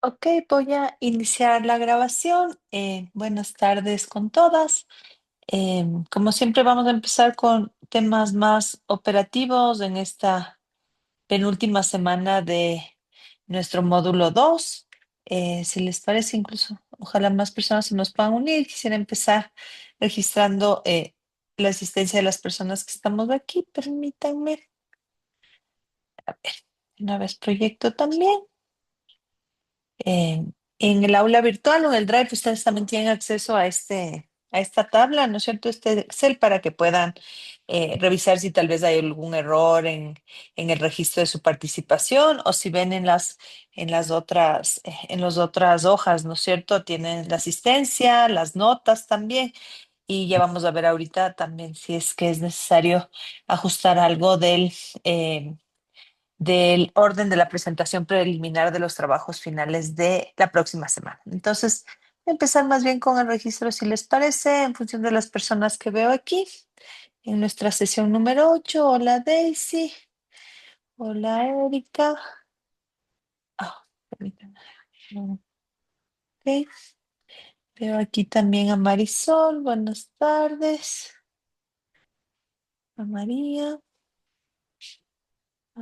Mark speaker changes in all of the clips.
Speaker 1: Ok, voy a iniciar la grabación. Buenas tardes con todas. Como siempre, vamos a empezar con temas más operativos en esta penúltima semana de nuestro módulo 2. Si les parece, incluso, ojalá más personas se nos puedan unir. Quisiera empezar registrando la asistencia de las personas que estamos aquí. Permítanme. A ver, una vez proyecto también. Eh, en el aula virtual o en el Drive, ustedes también tienen acceso a esta tabla, ¿no es cierto? Este Excel para que puedan revisar si tal vez hay algún error en el registro de su participación o si ven en las otras hojas, ¿no es cierto? Tienen la asistencia, las notas también. Y ya vamos a ver ahorita también si es que es necesario ajustar algo del orden de la presentación preliminar de los trabajos finales de la próxima semana. Entonces, voy a empezar más bien con el registro, si les parece, en función de las personas que veo aquí. En nuestra sesión número 8. Hola Daisy, hola Erika. Permítanme. Ok. Veo aquí también a Marisol, buenas tardes. A María. Ah,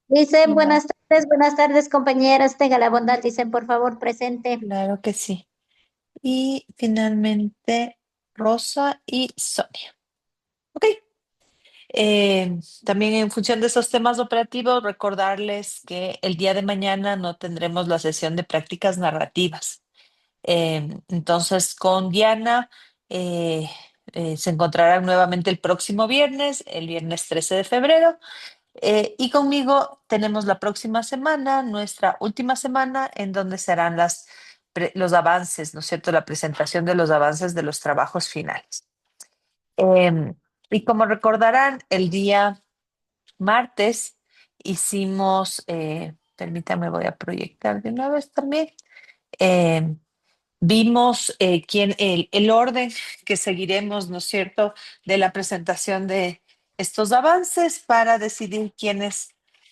Speaker 2: Dicen,
Speaker 1: igual,
Speaker 2: buenas tardes compañeras, tenga la bondad, dicen por favor presente.
Speaker 1: claro que sí. Y finalmente Rosa y Sonia. Ok. También en función de esos temas operativos, recordarles que el día de mañana no tendremos la sesión de prácticas narrativas. Entonces, con Diana se encontrarán nuevamente el próximo viernes, el viernes 13 de febrero. Y conmigo tenemos la próxima semana, nuestra última semana, en donde serán los avances, ¿no es cierto? La presentación de los avances de los trabajos finales. Em, y como recordarán, el día martes hicimos, permítame, voy a proyectar de una vez también. eh, Vimos el orden que seguiremos, ¿no es cierto?, de la presentación de estos avances para decidir quiénes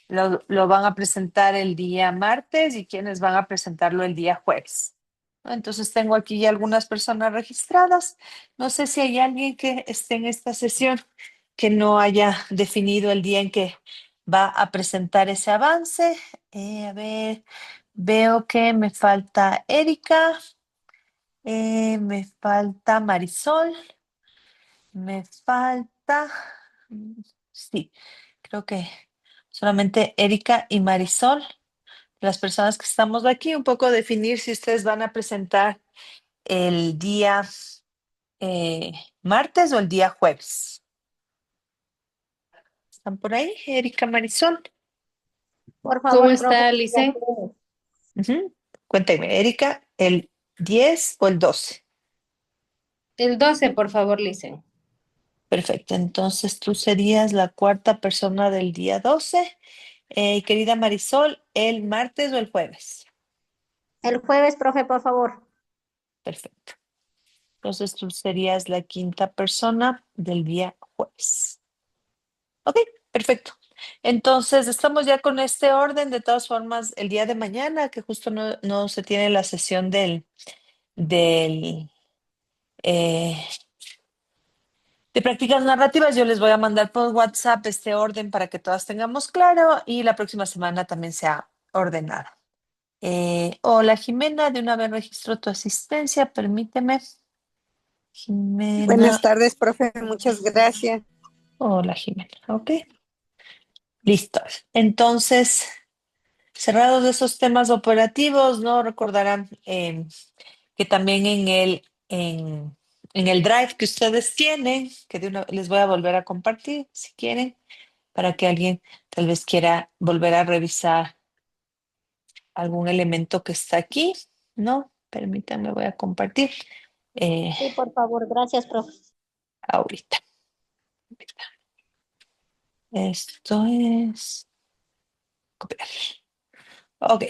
Speaker 1: lo van a presentar el día martes y quiénes van a presentarlo el día jueves. ¿No? Entonces tengo aquí ya algunas personas registradas. No sé si hay alguien que esté en esta sesión que no haya definido el día en que va a presentar ese avance. A ver, veo que me falta Erika. Me falta Marisol, me falta, sí, creo que solamente Erika y Marisol, las personas que estamos aquí, un poco definir si ustedes van a presentar el día eh, martes o el día jueves. ¿Están por ahí, Erika, Marisol?
Speaker 2: Por
Speaker 3: ¿Cómo
Speaker 2: favor, profe.
Speaker 3: está, Lice?
Speaker 1: Ujú. Cuéntenme, Erika, ¿el 10 o el 12?
Speaker 3: El 12, por favor, Lice.
Speaker 1: Perfecto, entonces tú serías la cuarta persona del día 12. Querida Marisol, ¿el martes o el jueves?
Speaker 2: El jueves, profe, por favor.
Speaker 1: Perfecto. Entonces tú serías la quinta persona del día jueves. Ok, perfecto. Entonces estamos ya con este orden. De todas formas, el día de mañana, que justo no se tiene la sesión del, eh, de prácticas narrativas, yo les voy a mandar por WhatsApp este orden para que todas tengamos claro y la próxima semana también sea ordenada. Hola Jimena, de una vez registro tu asistencia, permíteme.
Speaker 4: Buenas
Speaker 1: Jimena,
Speaker 4: tardes, profe. Muchas gracias.
Speaker 1: hola Jimena, ok, listo. Entonces, cerrados esos temas operativos, ¿no? Recordarán que también en el Drive que ustedes tienen, que les voy a volver a compartir si quieren, para que alguien tal vez quiera volver a revisar algún elemento que está aquí, ¿no? Permítanme, voy a compartir
Speaker 2: Sí, por favor, gracias, profe.
Speaker 1: ahorita. Esto es copiar. Ok.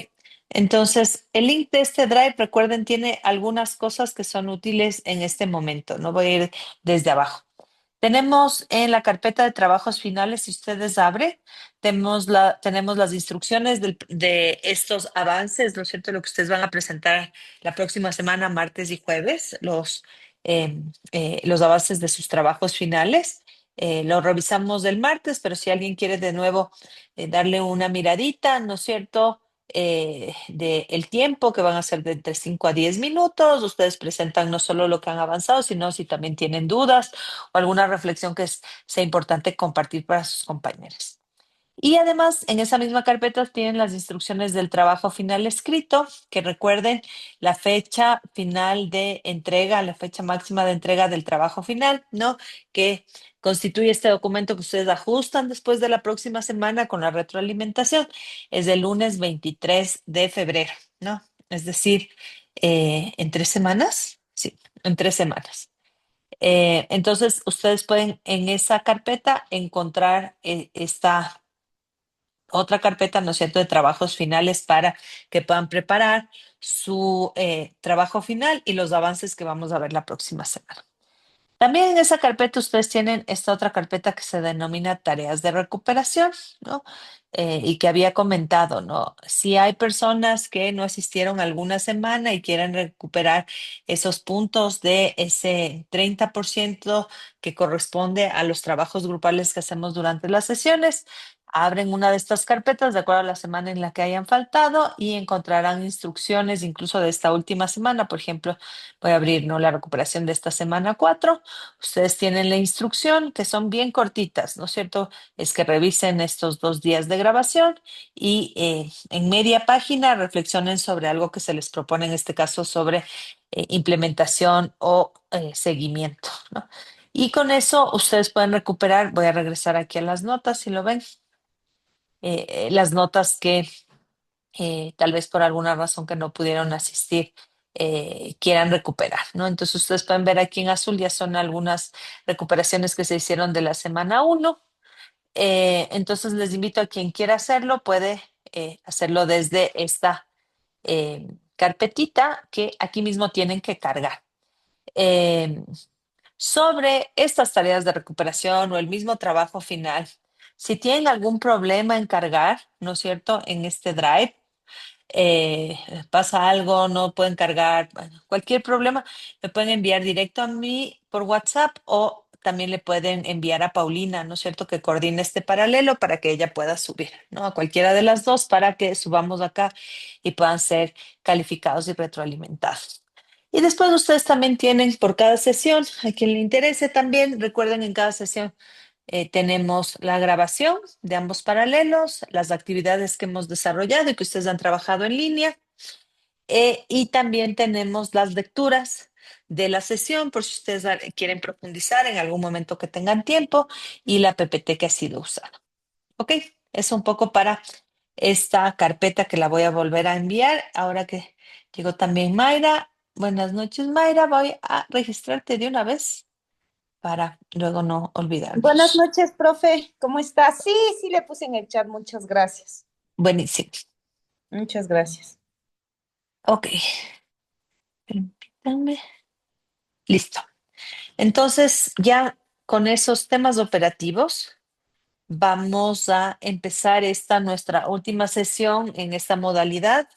Speaker 1: Entonces, el link de este Drive, recuerden, tiene algunas cosas que son útiles en este momento. No voy a ir desde abajo. Tenemos en la carpeta de trabajos finales, si ustedes abren, tenemos las instrucciones de estos avances, ¿no es cierto? Lo que ustedes van a presentar la próxima semana, martes y jueves, los avances de sus trabajos finales. Lo revisamos el martes, pero si alguien quiere de nuevo darle una miradita, ¿no es cierto? De el tiempo que van a ser de entre 5 a 10 minutos. Ustedes presentan no solo lo que han avanzado, sino si también tienen dudas o alguna reflexión que sea importante compartir para sus compañeros. Y además, en esa misma carpeta tienen las instrucciones del trabajo final escrito, que recuerden la fecha final de entrega, la fecha máxima de entrega del trabajo final, ¿no? Que constituye este documento que ustedes ajustan después de la próxima semana con la retroalimentación. Es del lunes 23 de febrero, ¿no? Es decir, en 3 semanas. Sí, en 3 semanas. Entonces, ustedes pueden en esa carpeta encontrar esta otra carpeta, ¿no es cierto?, de trabajos finales para que puedan preparar su trabajo final y los avances que vamos a ver la próxima semana. También en esa carpeta ustedes tienen esta otra carpeta que se denomina tareas de recuperación, ¿no? Y que había comentado, ¿no? Si hay personas que no asistieron alguna semana y quieren recuperar esos puntos de ese 30% que corresponde a los trabajos grupales que hacemos durante las sesiones, abren una de estas carpetas de acuerdo a la semana en la que hayan faltado y encontrarán instrucciones incluso de esta última semana. Por ejemplo, voy a abrir, ¿no?, la recuperación de esta semana 4. Ustedes tienen la instrucción que son bien cortitas, ¿no es cierto? Es que revisen estos 2 días de grabación y en media página reflexionen sobre algo que se les propone, en este caso sobre implementación o seguimiento, ¿no? Y con eso ustedes pueden recuperar, voy a regresar aquí a las notas, si lo ven, las notas que tal vez por alguna razón que no pudieron asistir, quieran recuperar, ¿no? Entonces ustedes pueden ver aquí en azul ya son algunas recuperaciones que se hicieron de la semana 1. Entonces les invito a quien quiera hacerlo, puede hacerlo desde esta carpetita que aquí mismo tienen que cargar. Eh, Sobre estas tareas de recuperación o el mismo trabajo final, si tienen algún problema en cargar, ¿no es cierto?, en este Drive, eh, pasa algo, no pueden cargar, bueno, cualquier problema, me pueden enviar directo a mí por WhatsApp o también le pueden enviar a Paulina, ¿no es cierto?, que coordine este paralelo para que ella pueda subir, ¿no? A cualquiera de las dos para que subamos acá y puedan ser calificados y retroalimentados. Y después ustedes también tienen por cada sesión, a quien le interese también, recuerden en cada sesión tenemos la grabación de ambos paralelos, las actividades que hemos desarrollado y que ustedes han trabajado en línea, y también tenemos las lecturas de la sesión por si ustedes quieren profundizar en algún momento que tengan tiempo y la PPT que ha sido usada. ¿Ok? Es un poco para esta carpeta que la voy a volver a enviar ahora que llegó también Mayra. Buenas noches, Mayra. Voy a registrarte de una vez para luego no
Speaker 4: Buenas
Speaker 1: olvidarnos.
Speaker 4: noches, profe. ¿Cómo está? Sí, sí, le puse en el chat. Muchas gracias.
Speaker 1: Buenísimo.
Speaker 4: Muchas gracias.
Speaker 1: Ok. Permítanme. Listo. Entonces, ya con esos temas operativos, vamos a empezar esta nuestra última sesión en esta modalidad,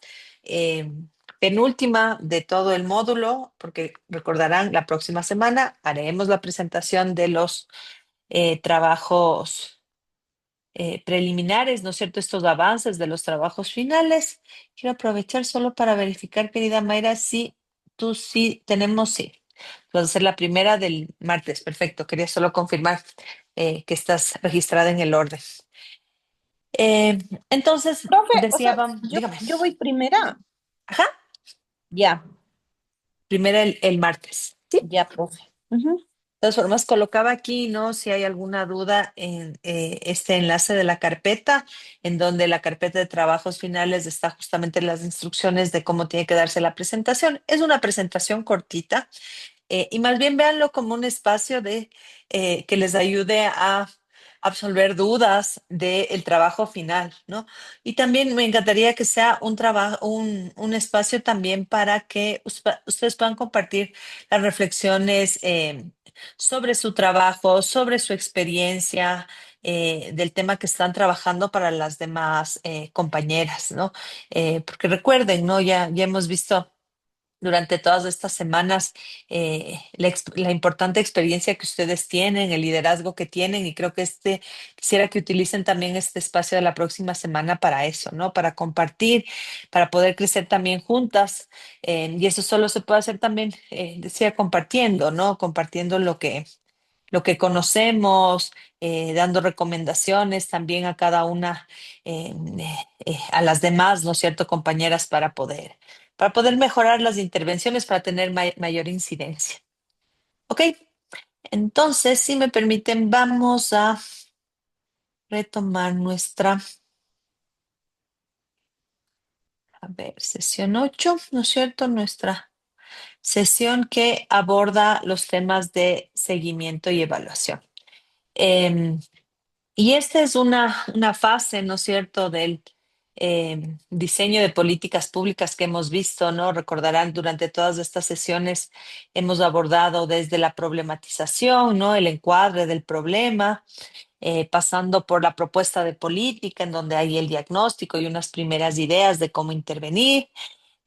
Speaker 1: eh, penúltima de todo el módulo, porque recordarán, la próxima semana haremos la presentación de los trabajos preliminares, ¿no es cierto? Estos avances de los trabajos finales. Quiero aprovechar solo para verificar, querida Mayra, si tú sí tenemos, sí. Vas a ser la primera del martes, perfecto. Quería solo confirmar que estás registrada en el orden. Eh, entonces,
Speaker 4: Profe, o
Speaker 1: decía,
Speaker 4: sea, yo,
Speaker 1: dígame,
Speaker 4: yo voy primera.
Speaker 1: ajá,
Speaker 4: Ya,
Speaker 1: primera el martes. ¿Sí?
Speaker 4: ya, profe. Ujú.
Speaker 1: De todas formas, colocaba aquí, ¿no? Si hay alguna duda en este enlace de la carpeta, en donde la carpeta de trabajos finales está justamente las instrucciones de cómo tiene que darse la presentación. Es una presentación cortita y más bien véanlo como un espacio que les ayude a absolver dudas del trabajo final, ¿no? Y también me encantaría que sea un trabajo, un espacio también para que ustedes puedan compartir las reflexiones sobre su trabajo, sobre su experiencia, del tema que están trabajando para las demás compañeras, ¿no? Porque recuerden, ¿no? Ya hemos visto durante todas estas semanas la importante experiencia que ustedes tienen, el liderazgo que tienen, y creo que quisiera que utilicen también este espacio de la próxima semana para eso, ¿no? Para compartir, para poder crecer también juntas. Y eso solo se puede hacer también, decía, compartiendo, ¿no? Compartiendo lo que conocemos, dando recomendaciones también a cada una, a las demás, ¿no es cierto?, compañeras, para poder mejorar las intervenciones, para tener mayor incidencia. ¿Ok? Entonces, si me permiten, vamos a retomar sesión 8, ¿no es cierto? Nuestra sesión que aborda los temas de seguimiento y evaluación. Em, Y esta es una fase, ¿no es cierto?, del diseño de políticas públicas que hemos visto, ¿no? Recordarán, durante todas estas sesiones hemos abordado desde la problematización, ¿no? El encuadre del problema, pasando por la propuesta de política, en donde hay el diagnóstico y unas primeras ideas de cómo intervenir,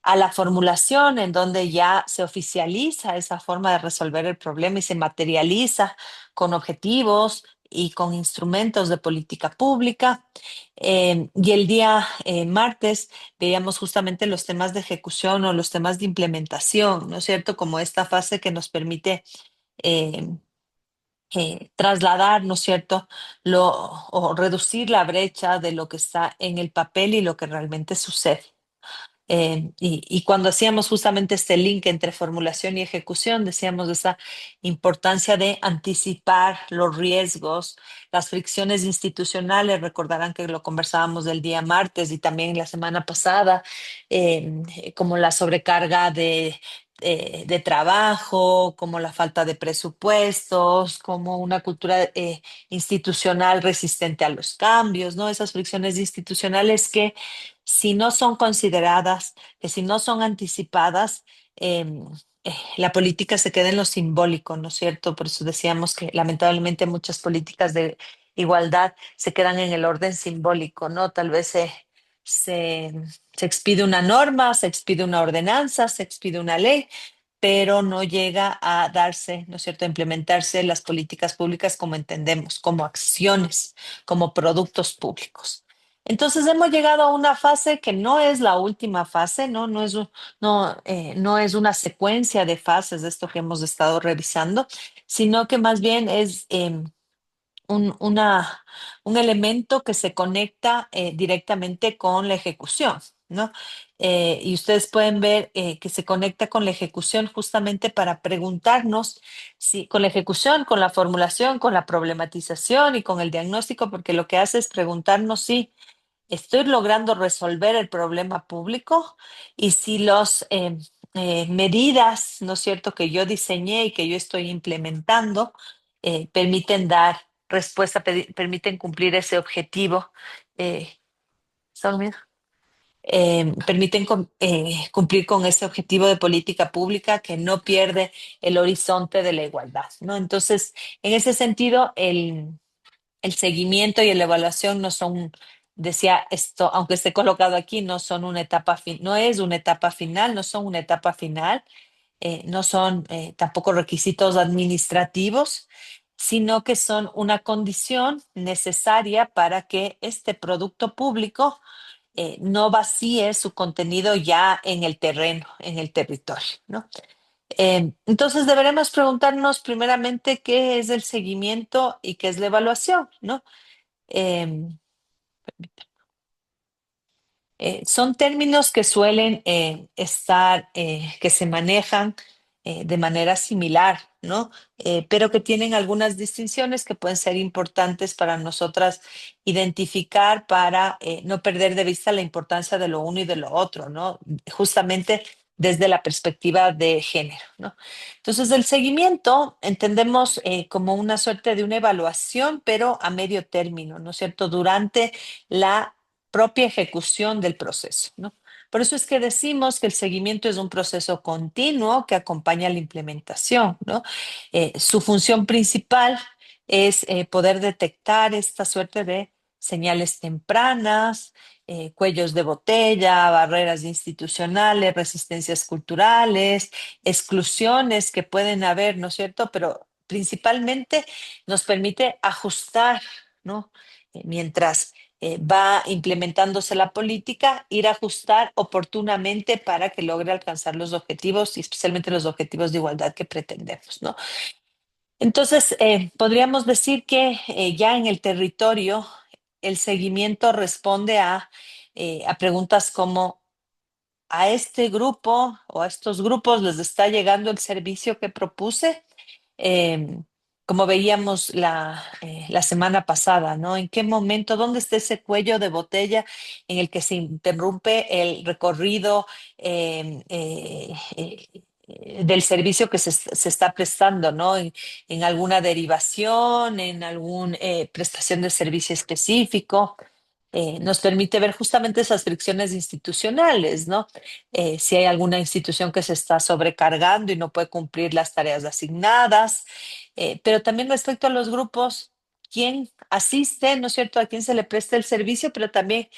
Speaker 1: a la formulación, en donde ya se oficializa esa forma de resolver el problema y se materializa con objetivos y con instrumentos de política pública. Y el día martes veíamos justamente los temas de ejecución o los temas de implementación, ¿no es cierto? Como esta fase que nos permite eh, trasladar, ¿no es cierto?, o reducir la brecha de lo que está en el papel y lo que realmente sucede. Y cuando hacíamos justamente este link entre formulación y ejecución, decíamos de esa importancia de anticipar los riesgos, las fricciones institucionales. Recordarán que lo conversábamos el día martes y también la semana pasada, como la sobrecarga de trabajo, como la falta de presupuestos, como una cultura institucional resistente a los cambios, ¿no? Esas fricciones institucionales que, si no son consideradas, que si no son anticipadas, la política se queda en lo simbólico, ¿no es cierto? Por eso decíamos que lamentablemente muchas políticas de igualdad se quedan en el orden simbólico, ¿no? Tal vez se, se expide una norma, se expide una ordenanza, se expide una ley, pero no llega a darse, ¿no es cierto?, a implementarse las políticas públicas como entendemos, como acciones, como productos públicos. Entonces hemos llegado a una fase que no es la última fase, ¿no? No es una secuencia de fases de esto que hemos estado revisando, sino que más bien es un, una, un elemento que se conecta directamente con la ejecución, ¿no? Y ustedes pueden ver que se conecta con la ejecución justamente para preguntarnos si con la ejecución, con la formulación, con la problematización y con el diagnóstico, porque lo que hace es preguntarnos si estoy logrando resolver el problema público y si las medidas, ¿no es cierto?, que yo diseñé y que yo estoy implementando permiten dar respuesta, permiten cumplir ese objetivo. ¿Está dormido? Permiten cumplir con ese objetivo de política pública que no pierde el horizonte de la igualdad, ¿no? Entonces, en ese sentido, el seguimiento y la evaluación no son, decía esto, aunque esté colocado aquí, no son una etapa no es una etapa final, no son una etapa final, no son tampoco requisitos administrativos, sino que son una condición necesaria para que este producto público no vacíe su contenido ya en el terreno, en el territorio, ¿no? Entonces deberemos preguntarnos primeramente qué es el seguimiento y qué es la evaluación, ¿no? Em, son términos que suelen estar, que se manejan de manera similar, ¿no? Pero que tienen algunas distinciones que pueden ser importantes para nosotras identificar para no perder de vista la importancia de lo uno y de lo otro, ¿no? Justamente desde la perspectiva de género, ¿no? Entonces, el seguimiento entendemos como una suerte de una evaluación, pero a medio término, ¿no es cierto? Durante la propia ejecución del proceso, ¿no? Por eso es que decimos que el seguimiento es un proceso continuo que acompaña la implementación, ¿no? Su función principal es poder detectar esta suerte de señales tempranas, cuellos de botella, barreras institucionales, resistencias culturales, exclusiones que pueden haber, ¿no es cierto? Pero principalmente nos permite ajustar, ¿no? Mientras va implementándose la política, ir a ajustar oportunamente para que logre alcanzar los objetivos y especialmente los objetivos de igualdad que pretendemos, ¿no? Entonces, podríamos decir que ya en el territorio el seguimiento responde a preguntas como a este grupo o a estos grupos les está llegando el servicio que propuse. Eh, Como veíamos la semana pasada, ¿no? ¿En qué momento, dónde está ese cuello de botella en el que se interrumpe el recorrido del servicio que se está prestando, ¿no? En alguna derivación, en alguna prestación de servicio específico. Nos permite ver justamente esas fricciones institucionales, ¿no? Si hay alguna institución que se está sobrecargando y no puede cumplir las tareas asignadas, pero también respecto a los grupos, quién asiste, ¿no es cierto?, a quién se le presta el servicio, pero también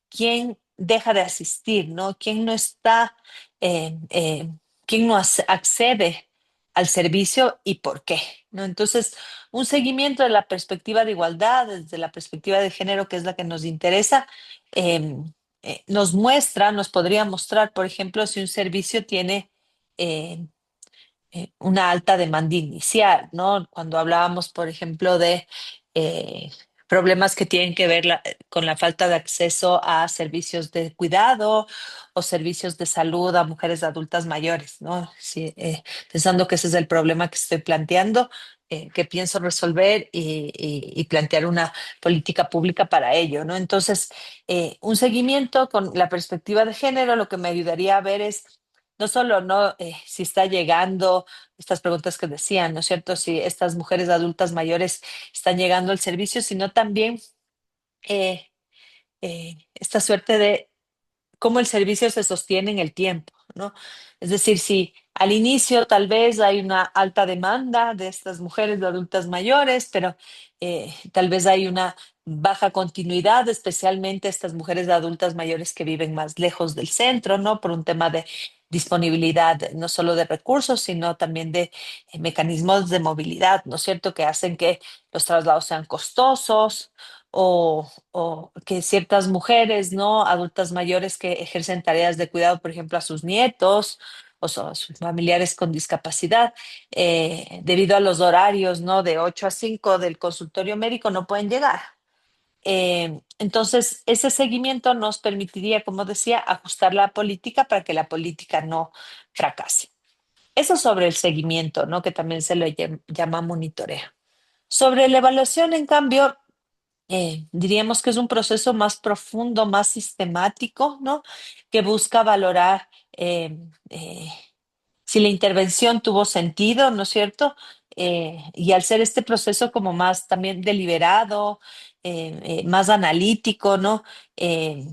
Speaker 1: quién deja de asistir, ¿no? Quién no está, eh, eh, quién no accede al servicio y por qué, ¿no? Entonces, un seguimiento de la perspectiva de igualdad, desde la perspectiva de género, que es la que nos interesa, eh, nos muestra, nos podría mostrar, por ejemplo, si un servicio tiene eh, una alta demanda inicial, ¿no? Cuando hablábamos, por ejemplo, de eh, problemas que tienen que ver con la falta de acceso a servicios de cuidado o servicios de salud a mujeres adultas mayores, ¿no? Sí, pensando que ese es el problema que estoy planteando, que pienso resolver y plantear una política pública para ello, ¿no? Entonces, un seguimiento con la perspectiva de género, lo que me ayudaría a ver es no solo no si está llegando estas preguntas que decían, ¿no es cierto? Si estas mujeres adultas mayores están llegando al servicio, sino también eh, esta suerte de cómo el servicio se sostiene en el tiempo, ¿no? Es decir, si al inicio tal vez hay una alta demanda de estas mujeres de adultas mayores, pero tal vez hay una baja continuidad, especialmente estas mujeres de adultas mayores que viven más lejos del centro, ¿no? Por un tema de disponibilidad no solo de recursos, sino también de mecanismos de movilidad, ¿no es cierto?, que hacen que los traslados sean costosos o que ciertas mujeres, ¿no? Adultas mayores que ejercen tareas de cuidado, por ejemplo, a sus nietos a sus familiares con discapacidad, debido a los horarios, ¿no? De 8 a 5 del consultorio médico no pueden llegar. Entonces, ese seguimiento nos permitiría, como decía, ajustar la política para que la política no fracase. Eso sobre el seguimiento, ¿no? Que también se le llama monitoreo. Sobre la evaluación, en cambio, diríamos que es un proceso más profundo, más sistemático, ¿no? Que busca valorar eh, si la intervención tuvo sentido, ¿no es cierto? Y al ser este proceso como más también deliberado, más analítico, ¿no? Eh,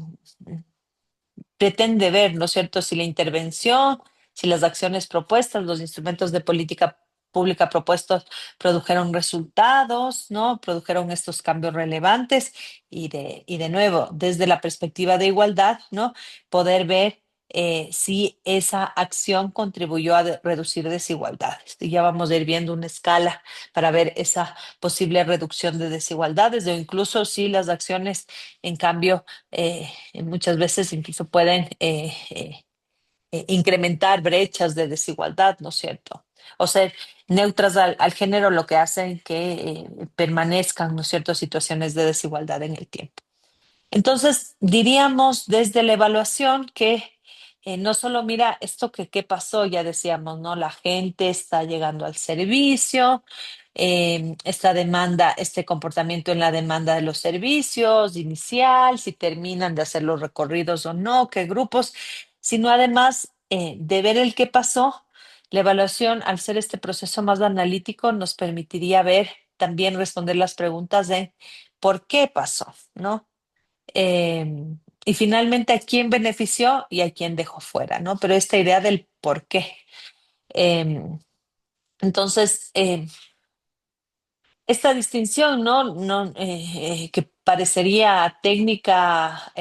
Speaker 1: Pretende ver, ¿no es cierto?, si la intervención, si las acciones propuestas, los instrumentos de política pública propuestos produjeron resultados, ¿no? Produjeron estos cambios relevantes y de nuevo, desde la perspectiva de igualdad, ¿no? Poder ver si esa acción contribuyó a reducir desigualdades. Y ya vamos a ir viendo una escala para ver esa posible reducción de desigualdades o incluso si las acciones, en cambio, muchas veces incluso pueden incrementar brechas de desigualdad, ¿no es cierto? O ser neutras al género, lo que hacen que permanezcan, ¿no es cierto?, situaciones de desigualdad en el tiempo. Entonces, diríamos desde la evaluación que no solo mira esto que qué pasó, ya decíamos, ¿no? La gente está llegando al servicio, esta demanda, este comportamiento en la demanda de los servicios inicial, si terminan de hacer los recorridos o no, qué grupos, sino además de ver el qué pasó. La evaluación, al ser este proceso más analítico, nos permitiría ver, también responder las preguntas de por qué pasó, ¿no? Y finalmente a quién benefició y a quién dejó fuera, ¿no? Pero esta idea del por qué. Em, entonces, esta distinción, ¿no? Que parecería técnica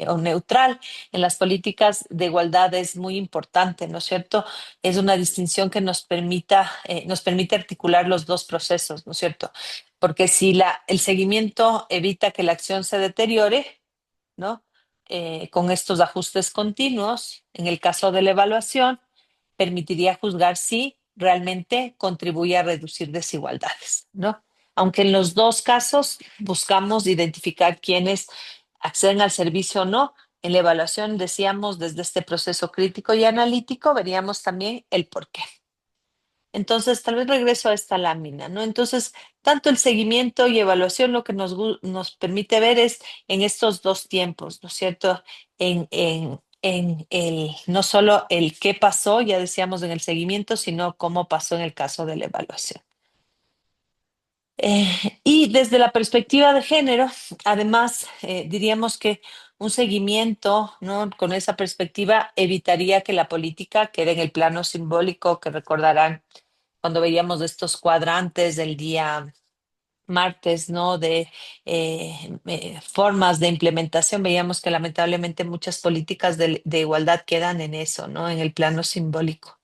Speaker 1: o neutral en las políticas de igualdad es muy importante, ¿no es cierto? Es una distinción que nos permite articular los dos procesos, ¿no es cierto? Porque si el seguimiento evita que la acción se deteriore, ¿no? Con estos ajustes continuos, en el caso de la evaluación, permitiría juzgar si realmente contribuye a reducir desigualdades, ¿no? Aunque en los dos casos buscamos identificar quiénes acceden al servicio o no, en la evaluación decíamos desde este proceso crítico y analítico, veríamos también el por qué. Entonces, tal vez regreso a esta lámina, ¿no? Entonces, tanto el seguimiento y evaluación lo que nos permite ver es en estos dos tiempos, ¿no es cierto? En el, no solo el qué pasó, ya decíamos en el seguimiento, sino cómo pasó en el caso de la evaluación. Y desde la perspectiva de género, además, diríamos que un seguimiento, ¿no? Con esa perspectiva evitaría que la política quede en el plano simbólico, que recordarán cuando veíamos estos cuadrantes del día martes, ¿no? De formas de implementación, veíamos que lamentablemente muchas políticas de igualdad quedan en eso, ¿no? En el plano simbólico.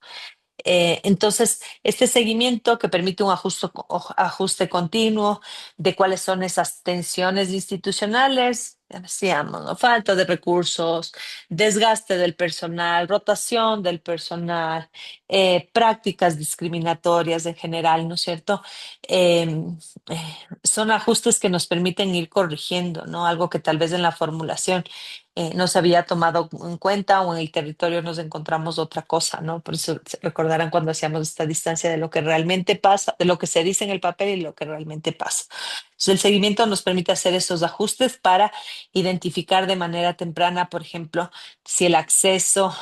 Speaker 1: Entonces, este seguimiento que permite un ajuste continuo de cuáles son esas tensiones institucionales, ya decíamos, ¿no? Falta de recursos, desgaste del personal, rotación del personal, prácticas discriminatorias en general, ¿no es cierto? Son ajustes que nos permiten ir corrigiendo, ¿no? Algo que tal vez en la formulación no se había tomado en cuenta o en el territorio nos encontramos otra cosa, ¿no? Por eso se recordarán cuando hacíamos esta distancia de lo que realmente pasa, de lo que se dice en el papel y lo que realmente pasa. Entonces, el seguimiento nos permite hacer esos ajustes para identificar de manera temprana, por ejemplo, si el acceso,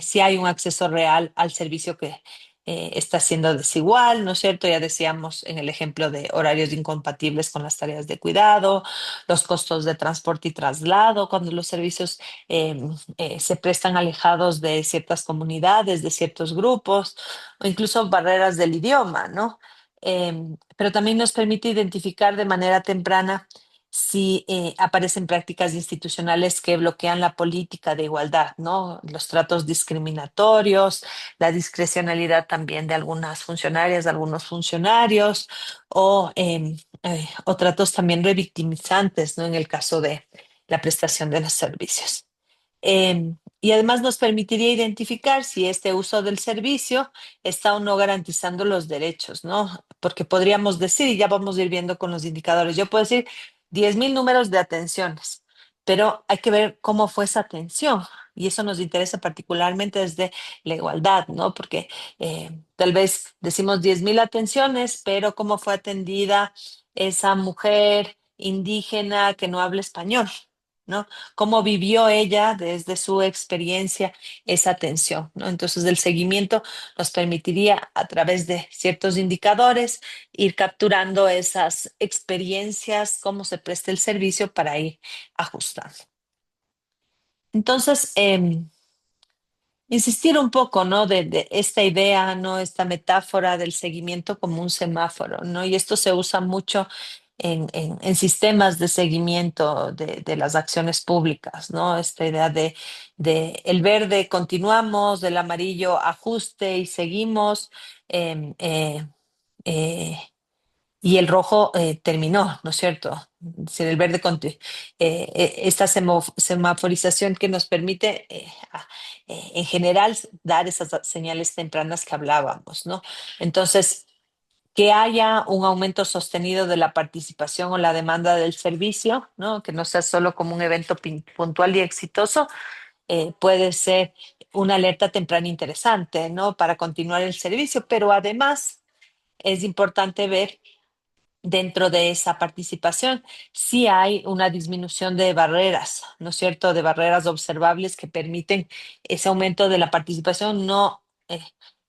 Speaker 1: si hay un acceso real al servicio que está siendo desigual, ¿no es cierto? Ya decíamos en el ejemplo de horarios incompatibles con las tareas de cuidado, los costos de transporte y traslado, cuando los servicios se prestan alejados de ciertas comunidades, de ciertos grupos, o incluso barreras del idioma, ¿no? Pero también nos permite identificar de manera temprana si aparecen prácticas institucionales que bloquean la política de igualdad, ¿no? Los tratos discriminatorios, la discrecionalidad también de algunas funcionarias, de algunos funcionarios, o tratos también revictimizantes, ¿no? En el caso de la prestación de los servicios. Y además nos permitiría identificar si este uso del servicio está o no garantizando los derechos, ¿no? Porque podríamos decir, y ya vamos a ir viendo con los indicadores, yo puedo decir 10.000 números de atenciones, pero hay que ver cómo fue esa atención. Y eso nos interesa particularmente desde la igualdad, ¿no? Porque tal vez decimos 10.000 atenciones, pero cómo fue atendida esa mujer indígena que no habla español, ¿no? Cómo vivió ella desde su experiencia esa atención, ¿no? Entonces, el seguimiento nos permitiría, a través de ciertos indicadores, ir capturando esas experiencias, cómo se presta el servicio para ir ajustando. Entonces, insistir un poco, ¿no? De esta idea, ¿no? Esta metáfora del seguimiento como un semáforo, ¿no? Y esto se usa mucho en sistemas de seguimiento de las acciones públicas, ¿no? Esta idea de el verde continuamos, del amarillo ajuste y seguimos. em, eh, eh, y el rojo terminó, ¿no es cierto? Es decir, el verde, esta semaforización que nos permite, en general, dar esas señales tempranas que hablábamos, ¿no? Entonces, que haya un aumento sostenido de la participación o la demanda del servicio, ¿no? Que no sea solo como un evento puntual y exitoso, puede ser una alerta temprana interesante, ¿no? Para continuar el servicio, pero además es importante ver dentro de esa participación, sí hay una disminución de barreras, ¿no es cierto? De barreras observables que permiten ese aumento de la participación, no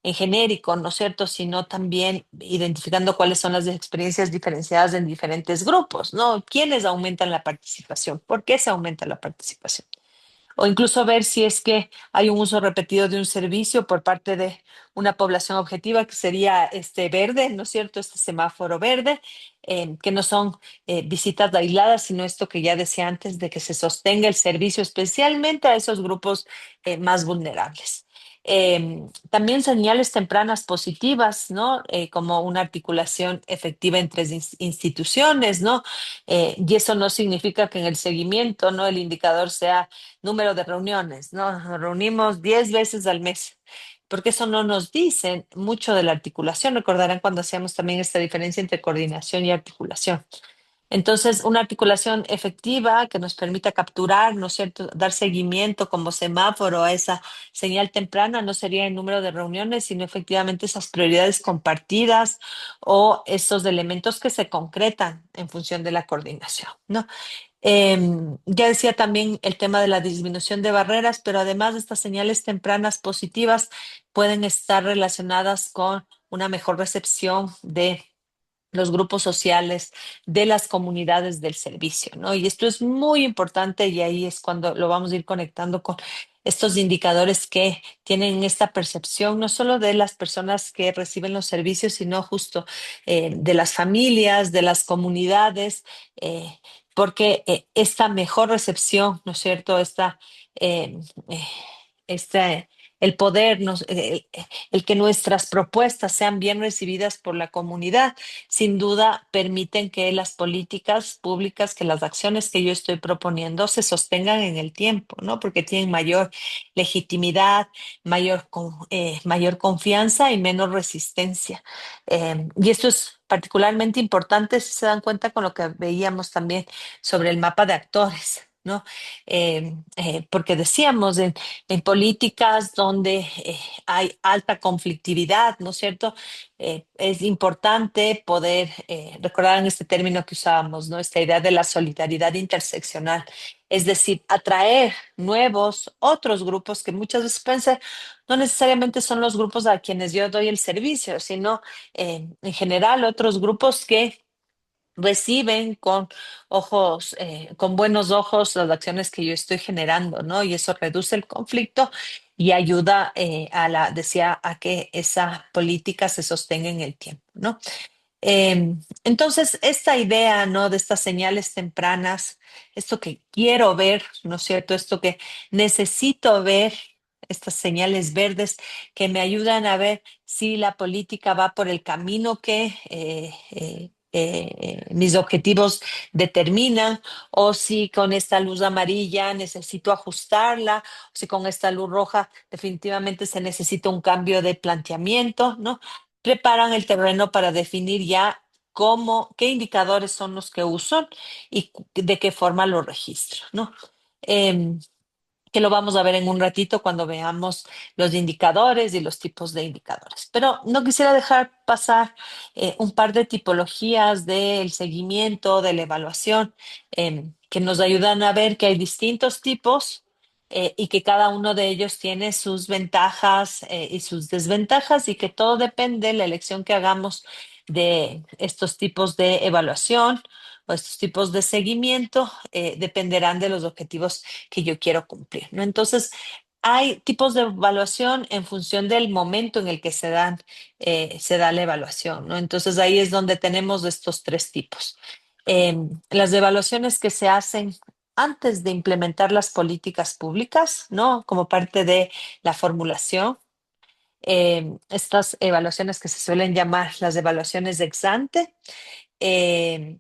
Speaker 1: en genérico, ¿no es cierto? Sino también identificando cuáles son las experiencias diferenciadas en diferentes grupos, ¿no? ¿Quiénes aumentan la participación? ¿Por qué se aumenta la participación? O incluso ver si es que hay un uso repetido de un servicio por parte de una población objetiva, que sería este verde, ¿no es cierto? Este semáforo verde, que no son visitas aisladas, sino esto que ya decía antes, de que se sostenga el servicio especialmente a esos grupos más vulnerables. También señales tempranas positivas, ¿no? Como una articulación efectiva entre instituciones, ¿no? Y eso no significa que en el seguimiento, ¿no? El indicador sea número de reuniones, ¿no? Nos reunimos 10 veces al mes, porque eso no nos dice mucho de la articulación. Recordarán cuando hacíamos también esta diferencia entre coordinación y articulación. Entonces, una articulación efectiva que nos permita capturar, ¿no es cierto?, dar seguimiento como semáforo a esa señal temprana, no sería el número de reuniones, sino efectivamente esas prioridades compartidas o esos elementos que se concretan en función de la coordinación, ¿no? Ya decía también el tema de la disminución de barreras, pero además estas señales tempranas positivas pueden estar relacionadas con una mejor recepción de los grupos sociales, de las comunidades del servicio, ¿no? Y esto es muy importante y ahí es cuando lo vamos a ir conectando con estos indicadores que tienen esta percepción, no solo de las personas que reciben los servicios, sino justo de las familias, de las comunidades, porque esta mejor recepción, ¿no es cierto? Eh, eh, esta, el poder, el que nuestras propuestas sean bien recibidas por la comunidad, sin duda permiten que las políticas públicas, que las acciones que yo estoy proponiendo se sostengan en el tiempo, ¿no? Porque tienen mayor legitimidad, mayor confianza y menos resistencia. Y esto es particularmente importante si se dan cuenta con lo que veíamos también sobre el mapa de actores, ¿no? Porque decíamos en políticas donde hay alta conflictividad, ¿no es cierto? Es importante poder recordar en este término que usábamos, ¿no? Esta idea de la solidaridad interseccional, es decir, atraer nuevos, otros grupos que muchas veces pueden ser, no necesariamente son los grupos a quienes yo doy el servicio, sino en general otros grupos que reciben con buenos ojos las acciones que yo estoy generando, ¿no? Y eso reduce el conflicto y ayuda decía, a que esa política se sostenga en el tiempo, ¿no? Entonces, esta idea, ¿no? De estas señales tempranas, esto que quiero ver, ¿no es cierto? Esto que necesito ver, estas señales verdes que me ayudan a ver si la política va por el camino que mis objetivos determinan, o si con esta luz amarilla necesito ajustarla, o si con esta luz roja definitivamente se necesita un cambio de planteamiento, ¿no? Preparan el terreno para definir ya qué indicadores son los que uso y de qué forma los registro, ¿no? Em, que lo vamos a ver en un ratito cuando veamos los indicadores y los tipos de indicadores. Pero no quisiera dejar pasar un par de tipologías del seguimiento, de la evaluación, que nos ayudan a ver que hay distintos tipos y que cada uno de ellos tiene sus ventajas y sus desventajas, y que todo depende de la elección que hagamos de estos tipos de evaluación o estos tipos de seguimiento, dependerán de los objetivos que yo quiero cumplir, ¿no? Entonces, hay tipos de evaluación en función del momento en el que se da la evaluación, ¿no? Entonces, ahí es donde tenemos estos tres tipos. Las evaluaciones que se hacen antes de implementar las políticas públicas, ¿no? Como parte de la formulación. Estas evaluaciones que se suelen llamar las evaluaciones ex ante, eh,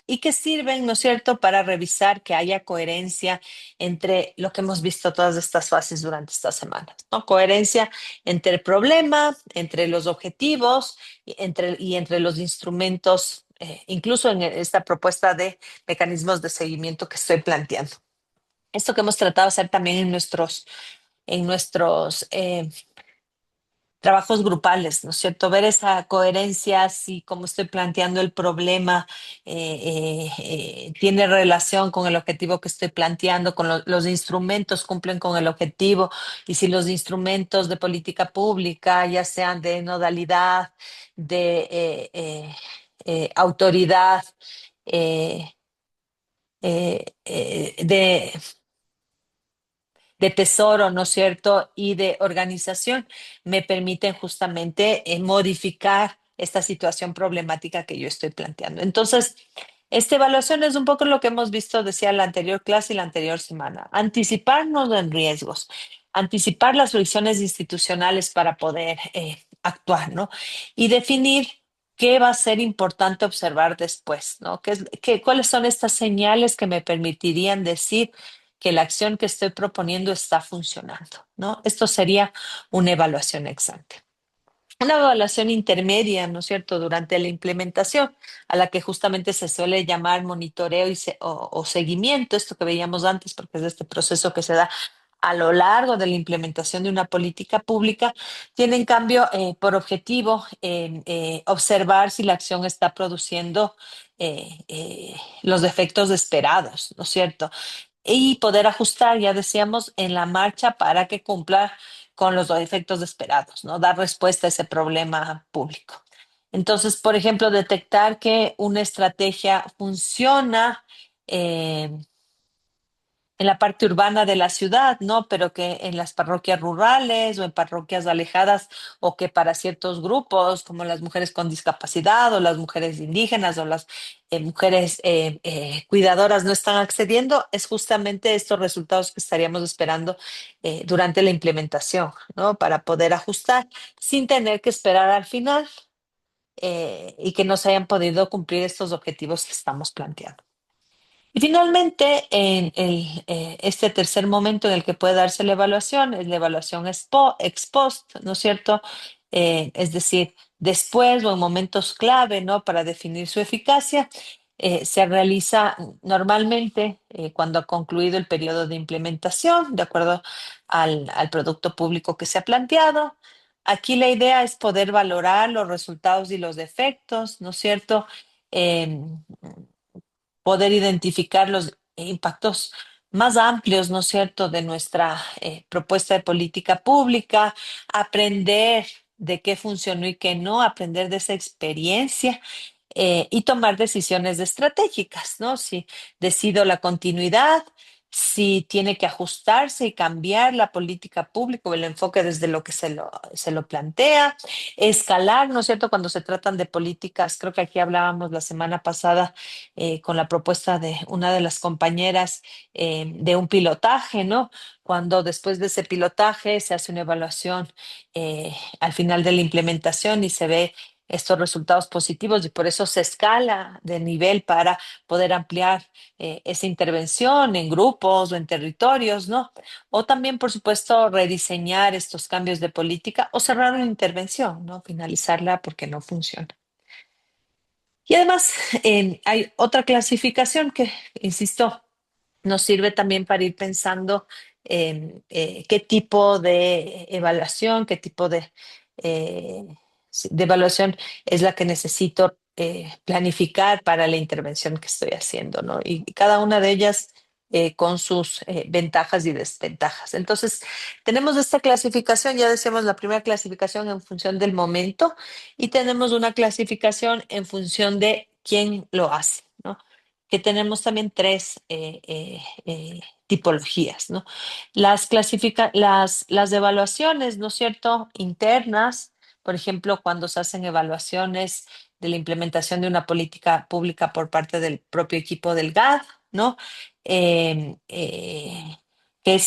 Speaker 1: y que sirven, ¿no es cierto?, para revisar que haya coherencia entre lo que hemos visto todas estas fases durante estas semanas, ¿no? Coherencia entre el problema, entre los objetivos y entre los instrumentos, incluso en esta propuesta de mecanismos de seguimiento que estoy planteando. Esto que hemos tratado de hacer también en nuestros trabajos grupales, ¿no es cierto? Ver esa coherencia, si como estoy planteando el problema tiene relación con el objetivo que estoy planteando, con los instrumentos cumplen con el objetivo, y si los instrumentos de política pública, ya sean de nodalidad, de autoridad, eh, de tesoro, ¿no es cierto? Y de organización, me permiten justamente modificar esta situación problemática que yo estoy planteando. Entonces, esta evaluación es un poco lo que hemos visto, decía la anterior clase y la anterior semana, anticiparnos en riesgos, anticipar las fricciones institucionales para poder actuar, ¿no? Y definir qué va a ser importante observar después, ¿no? ¿Cuáles son estas señales que me permitirían decir que la acción que estoy proponiendo está funcionando, ¿no? Esto sería una evaluación ex ante. Una evaluación intermedia, ¿no es cierto?, durante la implementación, a la que justamente se suele llamar monitoreo o seguimiento, esto que veíamos antes, porque es este proceso que se da a lo largo de la implementación de una política pública, tiene en cambio por objetivo observar si la acción está produciendo los efectos esperados, ¿no es cierto? Y poder ajustar, ya decíamos, en la marcha para que cumpla con los efectos esperados, ¿no? Dar respuesta a ese problema público. Entonces, por ejemplo, detectar que una estrategia funciona eh, en la parte urbana de la ciudad, ¿no? Pero que en las parroquias rurales o en parroquias alejadas, o que para ciertos grupos, como las mujeres con discapacidad o las mujeres indígenas o las mujeres cuidadoras, no están accediendo, es justamente estos resultados que estaríamos esperando durante la implementación, ¿no? Para poder ajustar sin tener que esperar al final y que no se hayan podido cumplir estos objetivos que estamos planteando. Y finalmente, este tercer momento en el que puede darse la evaluación es la evaluación ex post, ¿no es cierto? Es decir, después o en momentos clave, ¿no? Para definir su eficacia, se realiza normalmente cuando ha concluido el periodo de implementación, de acuerdo al producto público que se ha planteado. Aquí la idea es poder valorar los resultados y los defectos, ¿no es cierto? Em, Poder identificar los impactos más amplios, ¿no es cierto?, de nuestra propuesta de política pública, aprender de qué funcionó y qué no, aprender de esa experiencia y tomar decisiones estratégicas, ¿no? Si decido la continuidad, si tiene que ajustarse y cambiar la política pública o el enfoque desde lo que se lo plantea, escalar, ¿no es cierto?, cuando se tratan de políticas, creo que aquí hablábamos la semana pasada con la propuesta de una de las compañeras de un pilotaje, ¿no? Cuando después de ese pilotaje se hace una evaluación al final de la implementación y se ve estos resultados positivos, y por eso se escala de nivel para poder ampliar esa intervención en grupos o en territorios, ¿no? O también, por supuesto, rediseñar estos cambios de política o cerrar una intervención, ¿no? Finalizarla porque no funciona. Y además, hay otra clasificación que, insisto, nos sirve también para ir pensando en qué tipo de evaluación, qué tipo de evaluación es la que necesito planificar para la intervención que estoy haciendo, ¿no? Y cada una de ellas con sus ventajas y desventajas. Entonces, tenemos esta clasificación, ya decíamos la primera clasificación en función del momento, y tenemos una clasificación en función de quién lo hace, ¿no? Que tenemos también tres tipologías, ¿no? Las evaluaciones, ¿no es cierto?, internas, por ejemplo, cuando se hacen evaluaciones de la implementación de una política pública por parte del propio equipo del GAD, ¿no? Eh, eh, que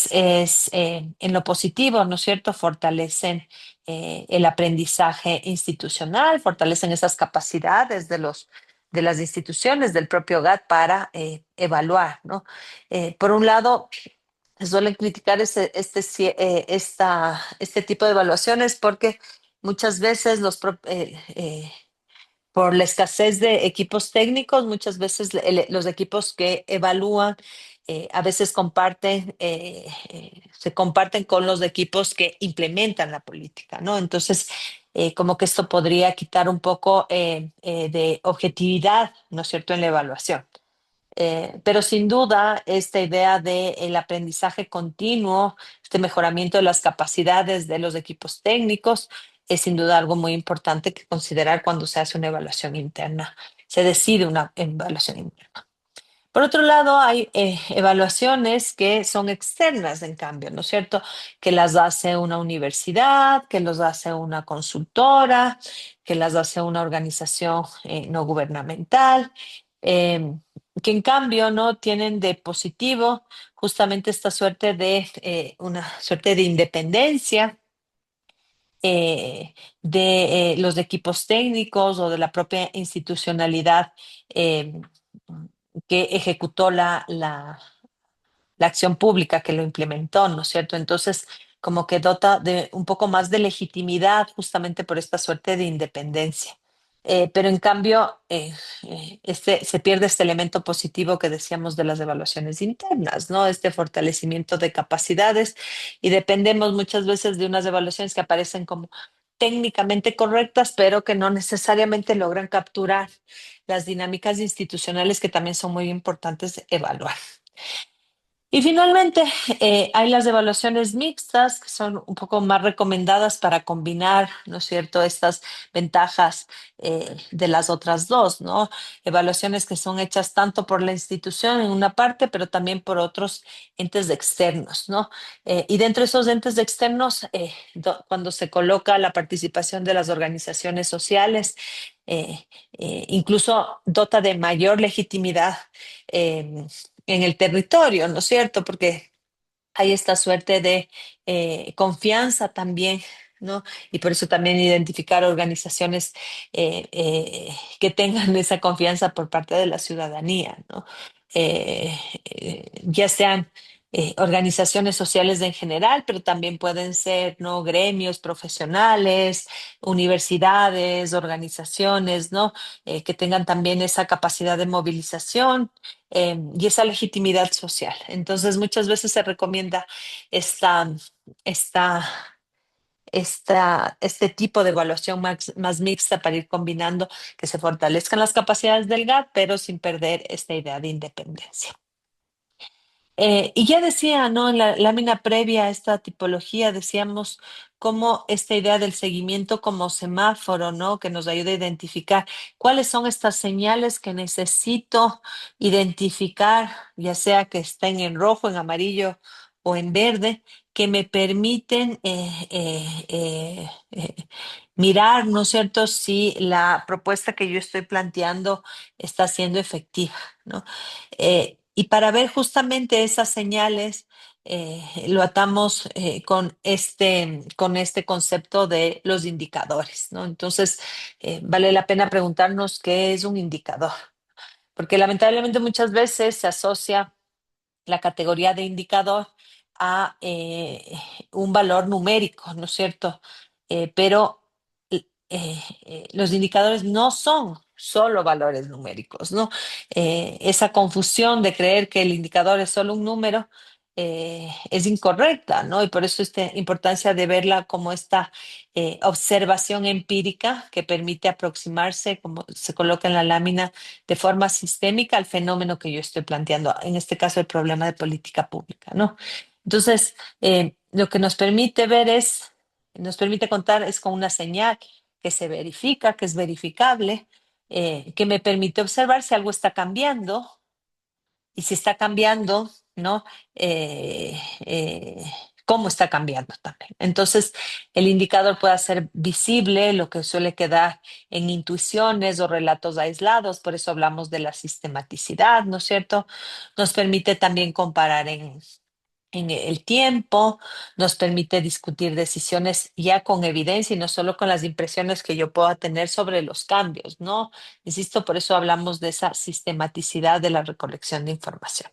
Speaker 1: en lo positivo, ¿no es cierto?, fortalecen el aprendizaje institucional, fortalecen esas capacidades de las instituciones del propio GAT para evaluar, ¿no? Por un lado, se suelen criticar este tipo de evaluaciones porque muchas veces por la escasez de equipos técnicos, muchas veces los equipos que evalúan a veces se comparten con los equipos que implementan la política, ¿no? Entonces, como que esto podría quitar un poco de objetividad, ¿no es cierto?, en la evaluación. Pero sin duda, esta idea del aprendizaje continuo, este mejoramiento de las capacidades de los equipos técnicos, es sin duda algo muy importante que considerar cuando se hace una evaluación interna, se decide una evaluación interna. Por otro lado, hay evaluaciones que son externas, en cambio, ¿no es cierto? Que las hace una universidad, que los hace una consultora, que las hace una organización no gubernamental, eh, que en cambio no tienen de positivo justamente esta suerte de una suerte de independencia de los equipos técnicos o de la propia institucionalidad eh, que ejecutó la acción pública que lo implementó, ¿no es cierto? Entonces, como que dota de un poco más de legitimidad justamente por esta suerte de independencia. Pero en cambio, se pierde este elemento positivo que decíamos de las evaluaciones internas, ¿no? Este fortalecimiento de capacidades y dependemos muchas veces de unas evaluaciones que aparecen como técnicamente correctas, pero que no necesariamente logran capturar las dinámicas institucionales que también son muy importantes evaluar. Y finalmente, hay las evaluaciones mixtas, que son un poco más recomendadas para combinar, ¿no es cierto?, estas ventajas de las otras dos, ¿no? Evaluaciones que son hechas tanto por la institución en una parte, pero también por otros entes externos, ¿no? Y dentro de esos entes externos, cuando se coloca la participación de las organizaciones sociales, incluso dota de mayor legitimidad. En el territorio, ¿no es cierto? Porque hay esta suerte de confianza también, ¿no? Y por eso también identificar organizaciones que tengan esa confianza por parte de la ciudadanía, ¿no? Ya sean organizaciones sociales en general, pero también pueden ser, ¿no?, gremios profesionales, universidades, organizaciones, ¿no? Que tengan también esa capacidad de movilización y esa legitimidad social. Entonces, muchas veces se recomienda esta, esta, este tipo de evaluación más mixta para ir combinando que se fortalezcan las capacidades del GAT, pero sin perder esta idea de independencia. Y ya decía, ¿no? En la lámina previa a esta tipología decíamos cómo esta idea del seguimiento como semáforo, ¿no?, que nos ayuda a identificar cuáles son estas señales que necesito identificar, ya sea que estén en rojo, en amarillo o en verde, que me permiten mirar, ¿no es cierto?, si la propuesta que yo estoy planteando está siendo efectiva, ¿no? Y para ver justamente esas señales, lo atamos con este concepto de los indicadores, ¿no? Entonces, vale la pena preguntarnos qué es un indicador, porque lamentablemente muchas veces se asocia la categoría de indicador a un valor numérico, ¿no es cierto? Pero los indicadores no son solo valores numéricos, ¿no? Esa confusión de creer que el indicador es solo un número es incorrecta, ¿no? Y por eso esta importancia de verla como esta observación empírica que permite aproximarse, como se coloca en la lámina, de forma sistémica al fenómeno que yo estoy planteando, en este caso el problema de política pública, ¿no? Entonces, lo que nos permite nos permite contar es con una señal que se verifica, que es verificable, que me permite observar si algo está cambiando y si está cambiando, ¿no? Cómo está cambiando también. Entonces, el indicador puede ser visible, lo que suele quedar en intuiciones o relatos aislados, por eso hablamos de la sistematicidad, ¿no es cierto? Nos permite también comparar en el tiempo, nos permite discutir decisiones ya con evidencia y no solo con las impresiones que yo pueda tener sobre los cambios, ¿no? Insisto, por eso hablamos de esa sistematicidad de la recolección de información.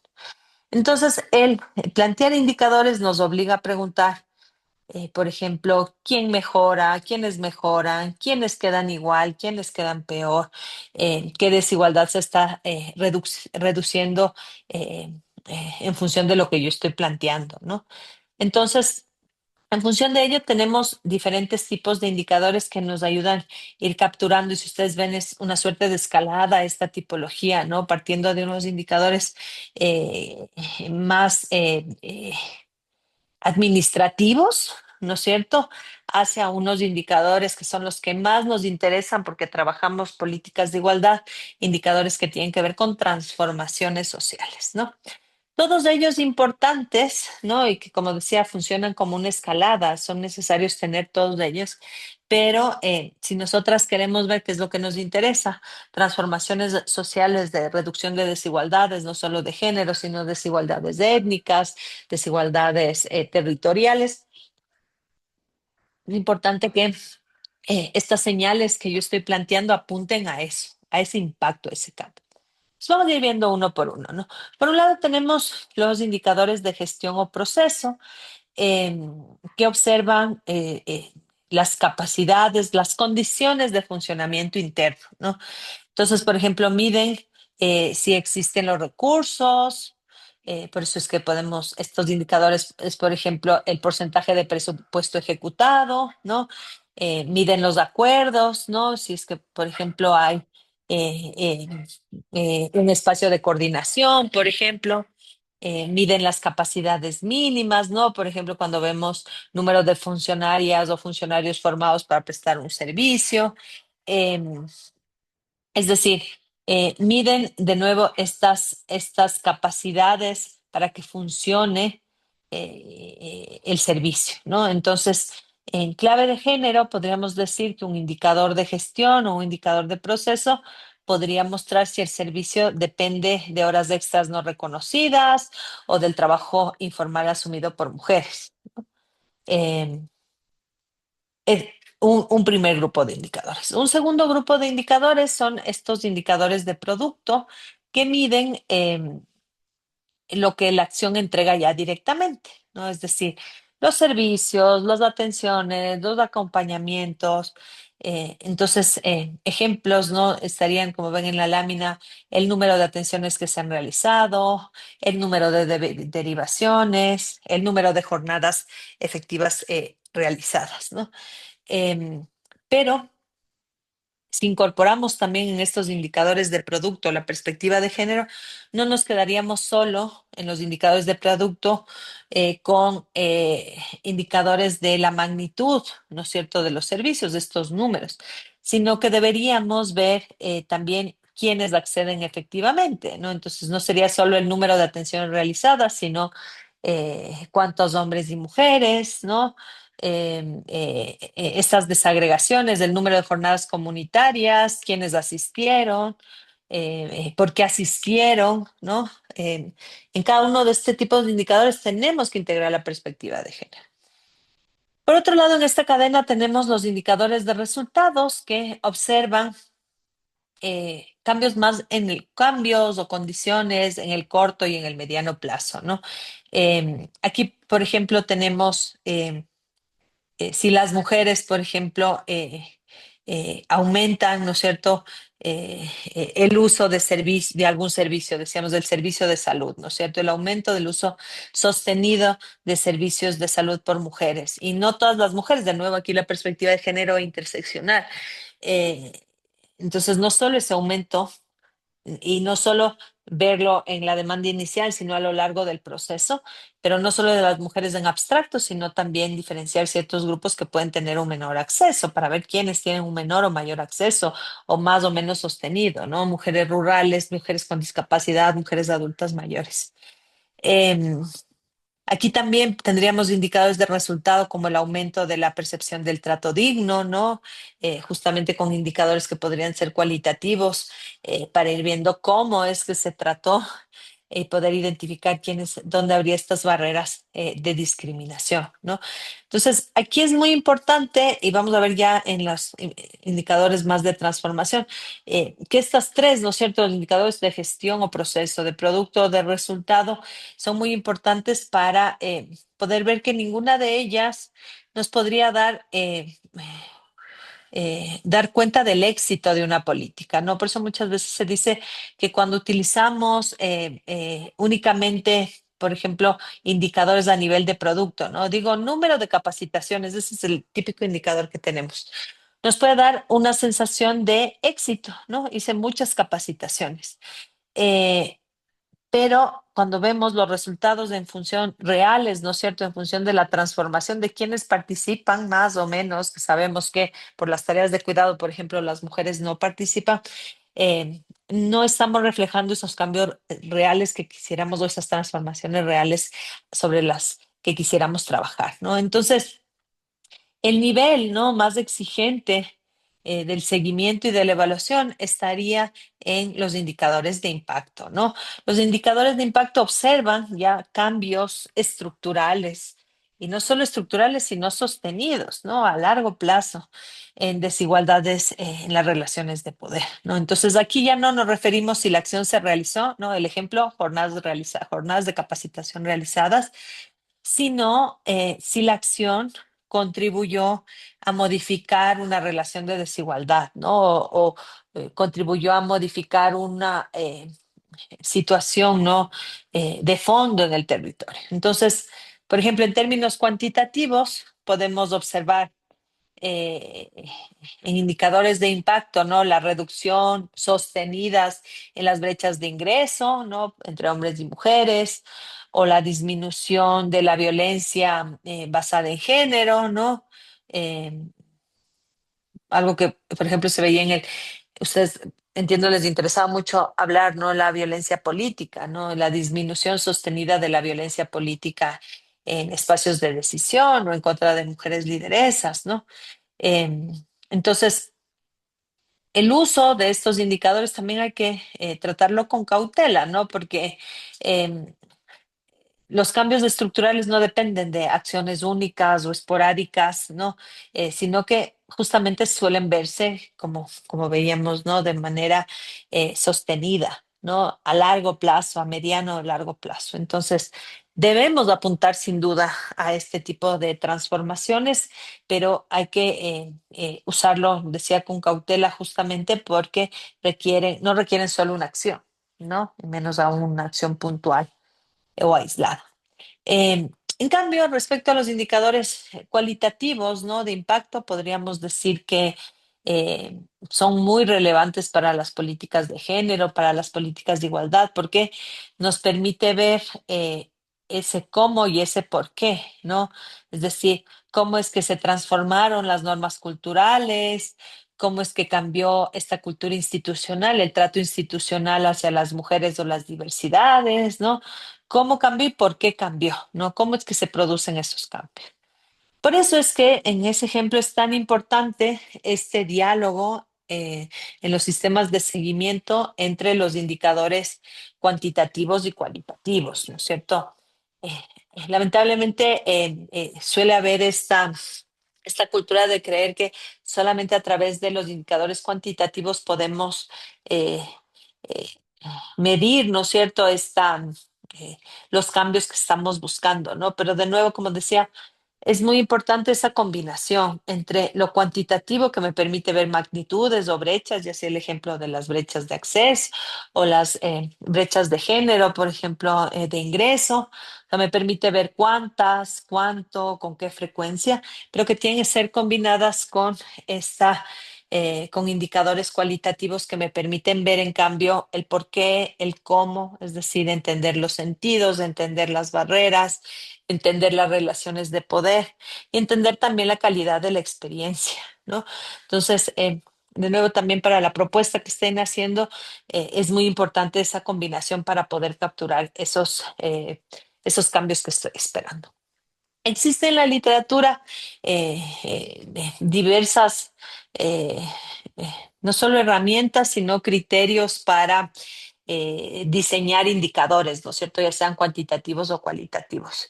Speaker 1: Entonces, el plantear indicadores nos obliga a preguntar, por ejemplo, quién mejora, quiénes mejoran, quiénes quedan igual, quiénes quedan peor, qué desigualdad se está reduciendo en función de lo que yo estoy planteando, ¿no? Entonces, en función de ello, tenemos diferentes tipos de indicadores que nos ayudan a ir capturando, y si ustedes ven, es una suerte de escalada esta tipología, ¿no? Partiendo de unos indicadores eh, más administrativos, ¿no es cierto?, hacia unos indicadores que son los que más nos interesan porque trabajamos políticas de igualdad, indicadores que tienen que ver con transformaciones sociales, ¿no? Todos ellos importantes, ¿no? Y que, como decía, funcionan como una escalada, son necesarios tener todos ellos, pero si nosotras queremos ver qué es lo que nos interesa, transformaciones sociales de reducción de desigualdades, no solo de género, sino desigualdades étnicas, desigualdades territoriales, es importante que estas señales que yo estoy planteando apunten a eso, a ese impacto, a ese cambio. Pues vamos a ir viendo uno por uno, ¿no? Por un lado tenemos los indicadores de gestión o proceso eh, que observan las capacidades, las condiciones de funcionamiento interno, ¿no? Entonces, por ejemplo, miden si existen los recursos, por eso es que podemos, estos indicadores es, por ejemplo, el porcentaje de presupuesto ejecutado, ¿no? Miden los acuerdos, ¿no? Si es que, por ejemplo, hay eh, eh, un espacio de coordinación, por ejemplo. Miden las capacidades mínimas, ¿no? Por ejemplo, cuando vemos número de funcionarias o funcionarios formados para prestar un servicio. Em, es decir, miden de nuevo estas capacidades para que funcione el servicio, ¿no? Entonces, en clave de género, podríamos decir que un indicador de gestión o un indicador de proceso podría mostrar si el servicio depende de horas extras no reconocidas o del trabajo informal asumido por mujeres. Em, es un primer grupo de indicadores. Un segundo grupo de indicadores son estos indicadores de producto que miden lo que la acción entrega ya directamente, ¿no? Es decir, los servicios, las atenciones, los acompañamientos. Entonces, ejemplos, ¿no? Estarían, como ven en la lámina, el número de atenciones que se han realizado, el número de derivaciones, el número de jornadas efectivas realizadas, ¿no? Em, pero si incorporamos también en estos indicadores de producto la perspectiva de género, no nos quedaríamos solo en los indicadores de producto con indicadores de la magnitud, ¿no es cierto?, de los servicios, de estos números, sino que deberíamos ver también quiénes acceden efectivamente, ¿no? Entonces no sería solo el número de atenciones realizadas, sino cuántos hombres y mujeres, ¿no? Estas desagregaciones del número de jornadas comunitarias, quienes asistieron, por qué asistieron, ¿no? En cada uno de este tipo de indicadores tenemos que integrar la perspectiva de género. Por otro lado, en esta cadena tenemos los indicadores de resultados que observan cambios más en el cambios o condiciones en el corto y en el mediano plazo, ¿no? Aquí, por ejemplo, tenemos si las mujeres, por ejemplo, aumentan, ¿no es cierto?, el uso de de algún servicio, decíamos del servicio de salud, ¿no es cierto?, el aumento del uso sostenido de servicios de salud por mujeres. Y no todas las mujeres, de nuevo aquí la perspectiva de género interseccional. Eh, entonces, no solo ese aumento y no solo verlo en la demanda inicial, sino a lo largo del proceso, pero no solo de las mujeres en abstracto, sino también diferenciar ciertos grupos que pueden tener un menor acceso para ver quiénes tienen un menor o mayor acceso o más o menos sostenido, ¿no? Mujeres rurales, mujeres con discapacidad, mujeres adultas mayores. Em, Aquí también tendríamos indicadores de resultado como el aumento de la percepción del trato digno, ¿no? Justamente con indicadores que podrían ser cualitativos para ir viendo cómo es que se trató y poder identificar dónde habría estas barreras de discriminación, ¿no? Entonces, aquí es muy importante, y vamos a ver ya en los indicadores más de transformación, que estas tres, ¿no es cierto?, los indicadores de gestión o proceso, de producto o de resultado, son muy importantes para poder ver que ninguna de ellas nos podría dar dar cuenta del éxito de una política, ¿no? Por eso muchas veces se dice que cuando utilizamos únicamente, por ejemplo, indicadores a nivel de producto, ¿no? Digo, número de capacitaciones, ese es el típico indicador que tenemos. Nos puede dar una sensación de éxito, ¿no? Hice muchas capacitaciones. Eh, pero cuando vemos los resultados en función reales, ¿no es cierto? En función de la transformación de quienes participan más o menos, que sabemos que por las tareas de cuidado, por ejemplo, las mujeres no participan, no estamos reflejando esos cambios reales que quisiéramos o esas transformaciones reales sobre las que quisiéramos trabajar, ¿no? Entonces, el nivel, ¿no? más exigente del seguimiento y de la evaluación estaría en los indicadores de impacto, ¿no? Los indicadores de impacto observan ya cambios estructurales y no solo estructurales, sino sostenidos, ¿no? A largo plazo en desigualdades en las relaciones de poder, ¿no? Entonces aquí ya no nos referimos si la acción se realizó, ¿no? El ejemplo, jornadas de capacitación realizadas, sino si la acción contribuyó a modificar una relación de desigualdad, ¿no? Contribuyó a modificar una situación, ¿no? De fondo en el territorio. Entonces, por ejemplo, en términos cuantitativos, podemos observar eh, en indicadores de impacto, ¿no? La reducción sostenidas en las brechas de ingreso, ¿no? Entre hombres y mujeres, o la disminución de la violencia basada en género, ¿no? Eh, Algo que, por ejemplo, se veía ustedes, entiendo, les interesaba mucho hablar, ¿no? La violencia política, ¿no? La disminución sostenida de la violencia política en espacios de decisión o en contra de mujeres lideresas, ¿no? Eh, entonces, el uso de estos indicadores también hay que tratarlo con cautela, ¿no? Porque eh, los cambios estructurales no dependen de acciones únicas o esporádicas, ¿no? Sino que justamente suelen verse, como veíamos, ¿no? De manera sostenida, ¿no? A largo plazo, a mediano o largo plazo. Entonces, debemos apuntar sin duda a este tipo de transformaciones, pero hay que usarlo, decía, con cautela justamente porque no requieren solo una acción, ¿no? Y menos aún una acción puntual o aislada. Eh, en cambio, respecto a los indicadores cualitativos, ¿no? de impacto, podríamos decir que eh, son muy relevantes para las políticas de género, para las políticas de igualdad, porque nos permite ver ese cómo y ese por qué, ¿no? Es decir, cómo es que se transformaron las normas culturales, cómo es que cambió esta cultura institucional, el trato institucional hacia las mujeres o las diversidades, ¿no? Cómo cambió y por qué cambió, ¿no? Cómo es que se producen esos cambios. Por eso es que en ese ejemplo es tan importante este diálogo en los sistemas de seguimiento entre los indicadores cuantitativos y cualitativos, ¿no es cierto? Eh, lamentablemente suele haber esta cultura de creer que solamente a través de los indicadores cuantitativos podemos eh, eh, medir, ¿no es cierto?, eh, los cambios que estamos buscando, ¿no? Pero de nuevo, como decía, es muy importante esa combinación entre lo cuantitativo que me permite ver magnitudes o brechas, ya sea el ejemplo de las brechas de acceso o las brechas de género, por ejemplo, de ingreso, que me permite ver cuántas, cuánto, con qué frecuencia, pero que tienen que ser combinadas con con indicadores cualitativos que me permiten ver, en cambio, el por qué, el cómo, es decir, entender los sentidos, entender las barreras, entender las relaciones de poder y entender también la calidad de la experiencia, ¿no? Entonces, de nuevo, también para la propuesta que estén haciendo, es muy importante esa combinación para poder capturar esos cambios que estoy esperando. Existe en la literatura diversas, eh, eh, no solo herramientas, sino criterios para diseñar indicadores, ¿no es cierto? Ya sean cuantitativos o cualitativos.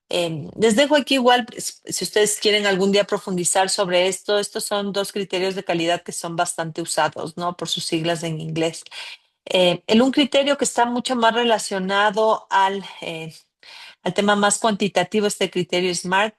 Speaker 1: Les dejo aquí igual, pues, si ustedes quieren algún día profundizar sobre esto, estos son dos criterios de calidad que son bastante usados, ¿no? Por sus siglas en inglés. Un criterio que está mucho más relacionado al tema más cuantitativo, este criterio SMART,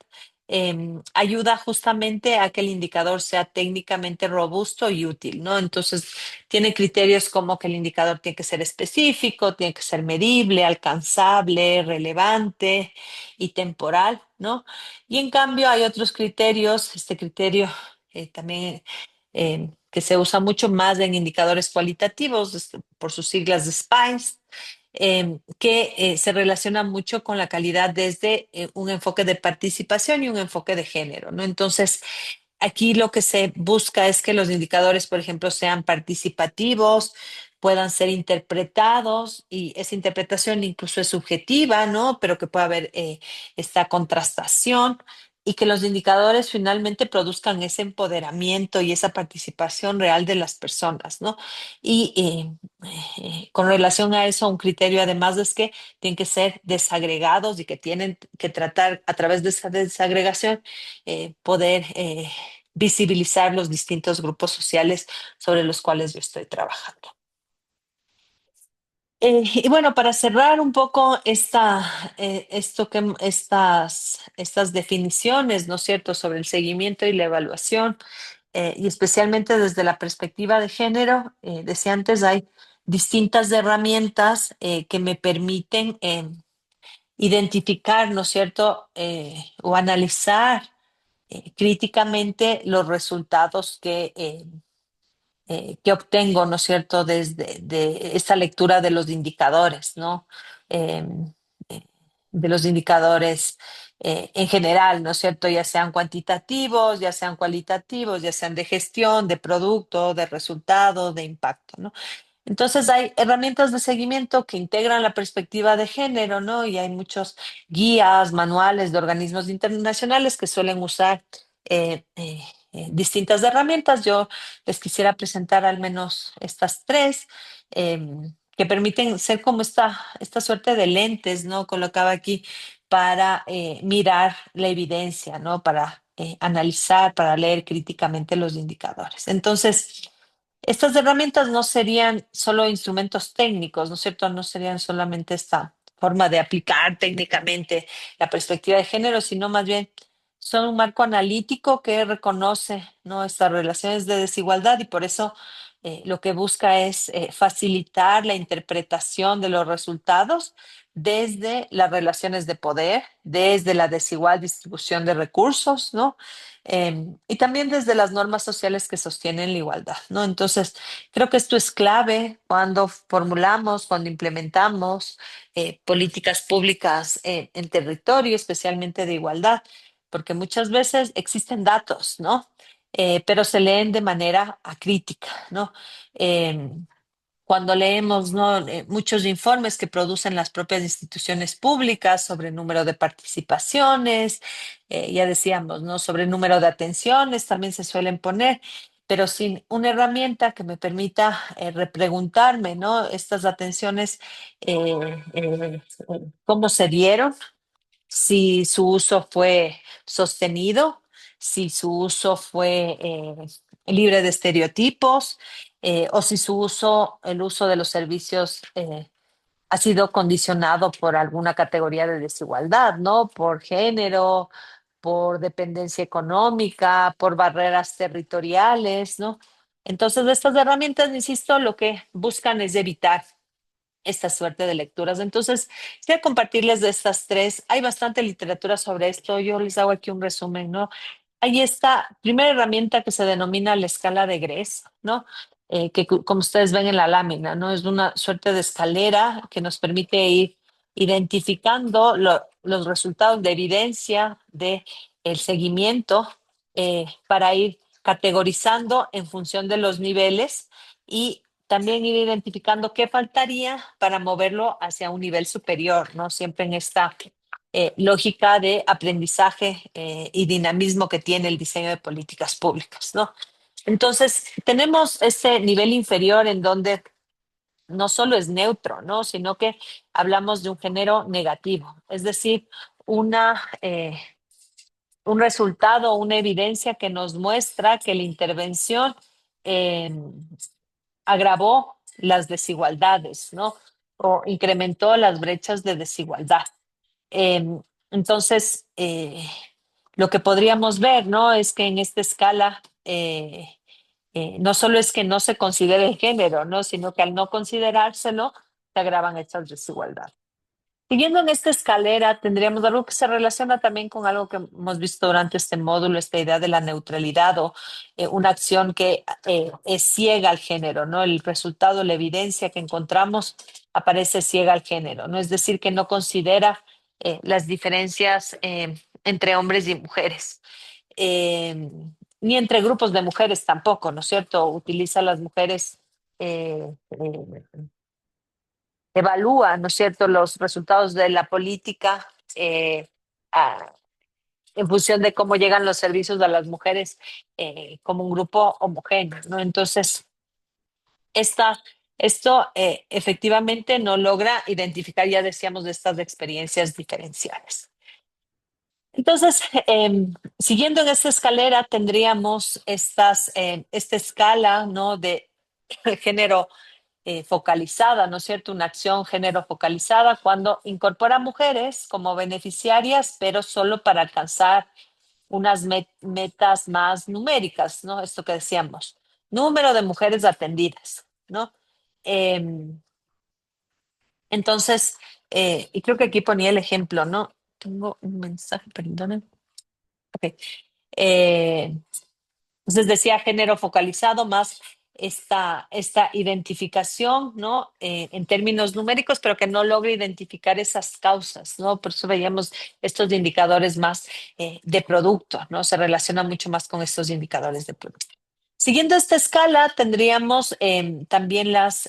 Speaker 1: ayuda justamente a que el indicador sea técnicamente robusto y útil, ¿no? Entonces, tiene criterios como que el indicador tiene que ser específico, tiene que ser medible, alcanzable, relevante y temporal, ¿no? Y en cambio hay otros criterios, este criterio también que se usa mucho más en indicadores cualitativos, por sus siglas de SPICE, que se relaciona mucho con la calidad desde un enfoque de participación y un enfoque de género, ¿no? Entonces, aquí lo que se busca es que los indicadores, por ejemplo, sean participativos, puedan ser interpretados y esa interpretación incluso es subjetiva, ¿no? Pero que pueda haber esta contrastación y que los indicadores finalmente produzcan ese empoderamiento y esa participación real de las personas, ¿no? Y con relación a eso, un criterio además es que tienen que ser desagregados y que tienen que tratar a través de esa desagregación poder visibilizar los distintos grupos sociales sobre los cuales yo estoy trabajando. Y bueno, para cerrar un poco estas definiciones, ¿no es cierto?, sobre el seguimiento y la evaluación, y especialmente desde la perspectiva de género, decía antes, hay distintas herramientas que me permiten identificar, ¿no es cierto?, o analizar críticamente los resultados que obtengo, ¿no es cierto?, desde de esta lectura de los indicadores, ¿no? Eh, eh, de los indicadores en general, ¿no es cierto?, ya sean cuantitativos, ya sean cualitativos, ya sean de gestión, de producto, de resultado, de impacto, ¿no? Entonces hay herramientas de seguimiento que integran la perspectiva de género, ¿no? Y hay muchos guías, manuales de organismos internacionales que suelen usar distintas herramientas. Yo les quisiera presentar al menos estas tres que permiten ser como esta suerte de lentes, ¿no? Colocaba aquí para mirar la evidencia, ¿no? Para analizar, para leer críticamente los indicadores. Entonces, estas herramientas no serían solo instrumentos técnicos, ¿no es cierto? No serían solamente esta forma de aplicar técnicamente la perspectiva de género, sino más bien son un marco analítico que reconoce, ¿no?, estas relaciones de desigualdad y por eso lo que busca es facilitar la interpretación de los resultados desde las relaciones de poder, desde la desigual distribución de recursos, ¿no? Y también desde las normas sociales que sostienen la igualdad, ¿no? Entonces, creo que esto es clave cuando formulamos, cuando implementamos políticas públicas en territorio, especialmente de igualdad, porque muchas veces existen datos, ¿no? Pero se leen de manera acrítica, ¿no? Em, Cuando leemos, ¿no?, muchos informes que producen las propias instituciones públicas sobre el número de participaciones, ya decíamos, ¿no?, sobre el número de atenciones también se suelen poner, pero sin una herramienta que me permita repreguntarme, ¿no?, estas atenciones, cómo se dieron, si su uso fue sostenido, si su uso fue libre de estereotipos, o si el uso de los servicios ha sido condicionado por alguna categoría de desigualdad, ¿no? Por género, por dependencia económica, por barreras territoriales, ¿no? Entonces, estas herramientas, insisto, lo que buscan es evitar esta suerte de lecturas. Entonces, quisiera compartirles de estas tres. Hay bastante literatura sobre esto. Yo les hago aquí un resumen, ¿no? Hay esta primera herramienta que se denomina la escala de Gress, ¿no? Como ustedes ven en la lámina, ¿no? Es una suerte de escalera que nos permite ir identificando los resultados de evidencia de el seguimiento para ir categorizando en función de los niveles y también ir identificando qué faltaría para moverlo hacia un nivel superior, ¿no? Siempre en esta lógica de aprendizaje y dinamismo que tiene el diseño de políticas públicas, ¿no? Entonces, tenemos este nivel inferior en donde no solo es neutro, ¿no?, sino que hablamos de un género negativo, es decir, un resultado, una evidencia que nos muestra que la intervención eh, agravó las desigualdades, ¿no? O incrementó las brechas de desigualdad. Eh, entonces, lo que podríamos ver, ¿no? Es que en esta escala no solo es que no se considere el género, ¿no? Sino que al no considerárselo, se agravan estas desigualdades. Siguiendo en esta escalera, tendríamos algo que se relaciona también con algo que hemos visto durante este módulo, esta idea de la neutralidad o una acción que es ciega al género, ¿no? El resultado, la evidencia que encontramos aparece ciega al género, ¿no? Es decir, que no considera las diferencias entre hombres y mujeres, eh, ni entre grupos de mujeres tampoco, ¿no es cierto? Utiliza a las mujeres. Evalúa, ¿no es cierto?, los resultados de la política a- en función de cómo llegan los servicios a las mujeres como un grupo homogéneo, ¿no? Entonces, esta, esto efectivamente no logra identificar, ya decíamos, de estas experiencias diferenciales. Entonces, siguiendo en esta escalera, tendríamos esta escala, ¿no?, de género focalizada, ¿no es cierto? Una acción género focalizada cuando incorpora mujeres como beneficiarias, pero solo para alcanzar unas metas más numéricas, ¿no? Esto que decíamos, número de mujeres atendidas, ¿no? Entonces, y creo que aquí ponía el ejemplo, ¿no? Tengo un mensaje, perdonen. Ok. Eh, Entonces decía género focalizado más esta identificación, ¿no? En términos numéricos, pero que no logra identificar esas causas, ¿no? Por eso veíamos estos indicadores más de producto, ¿no? Se relaciona mucho más con estos indicadores de producto. Siguiendo esta escala, tendríamos también las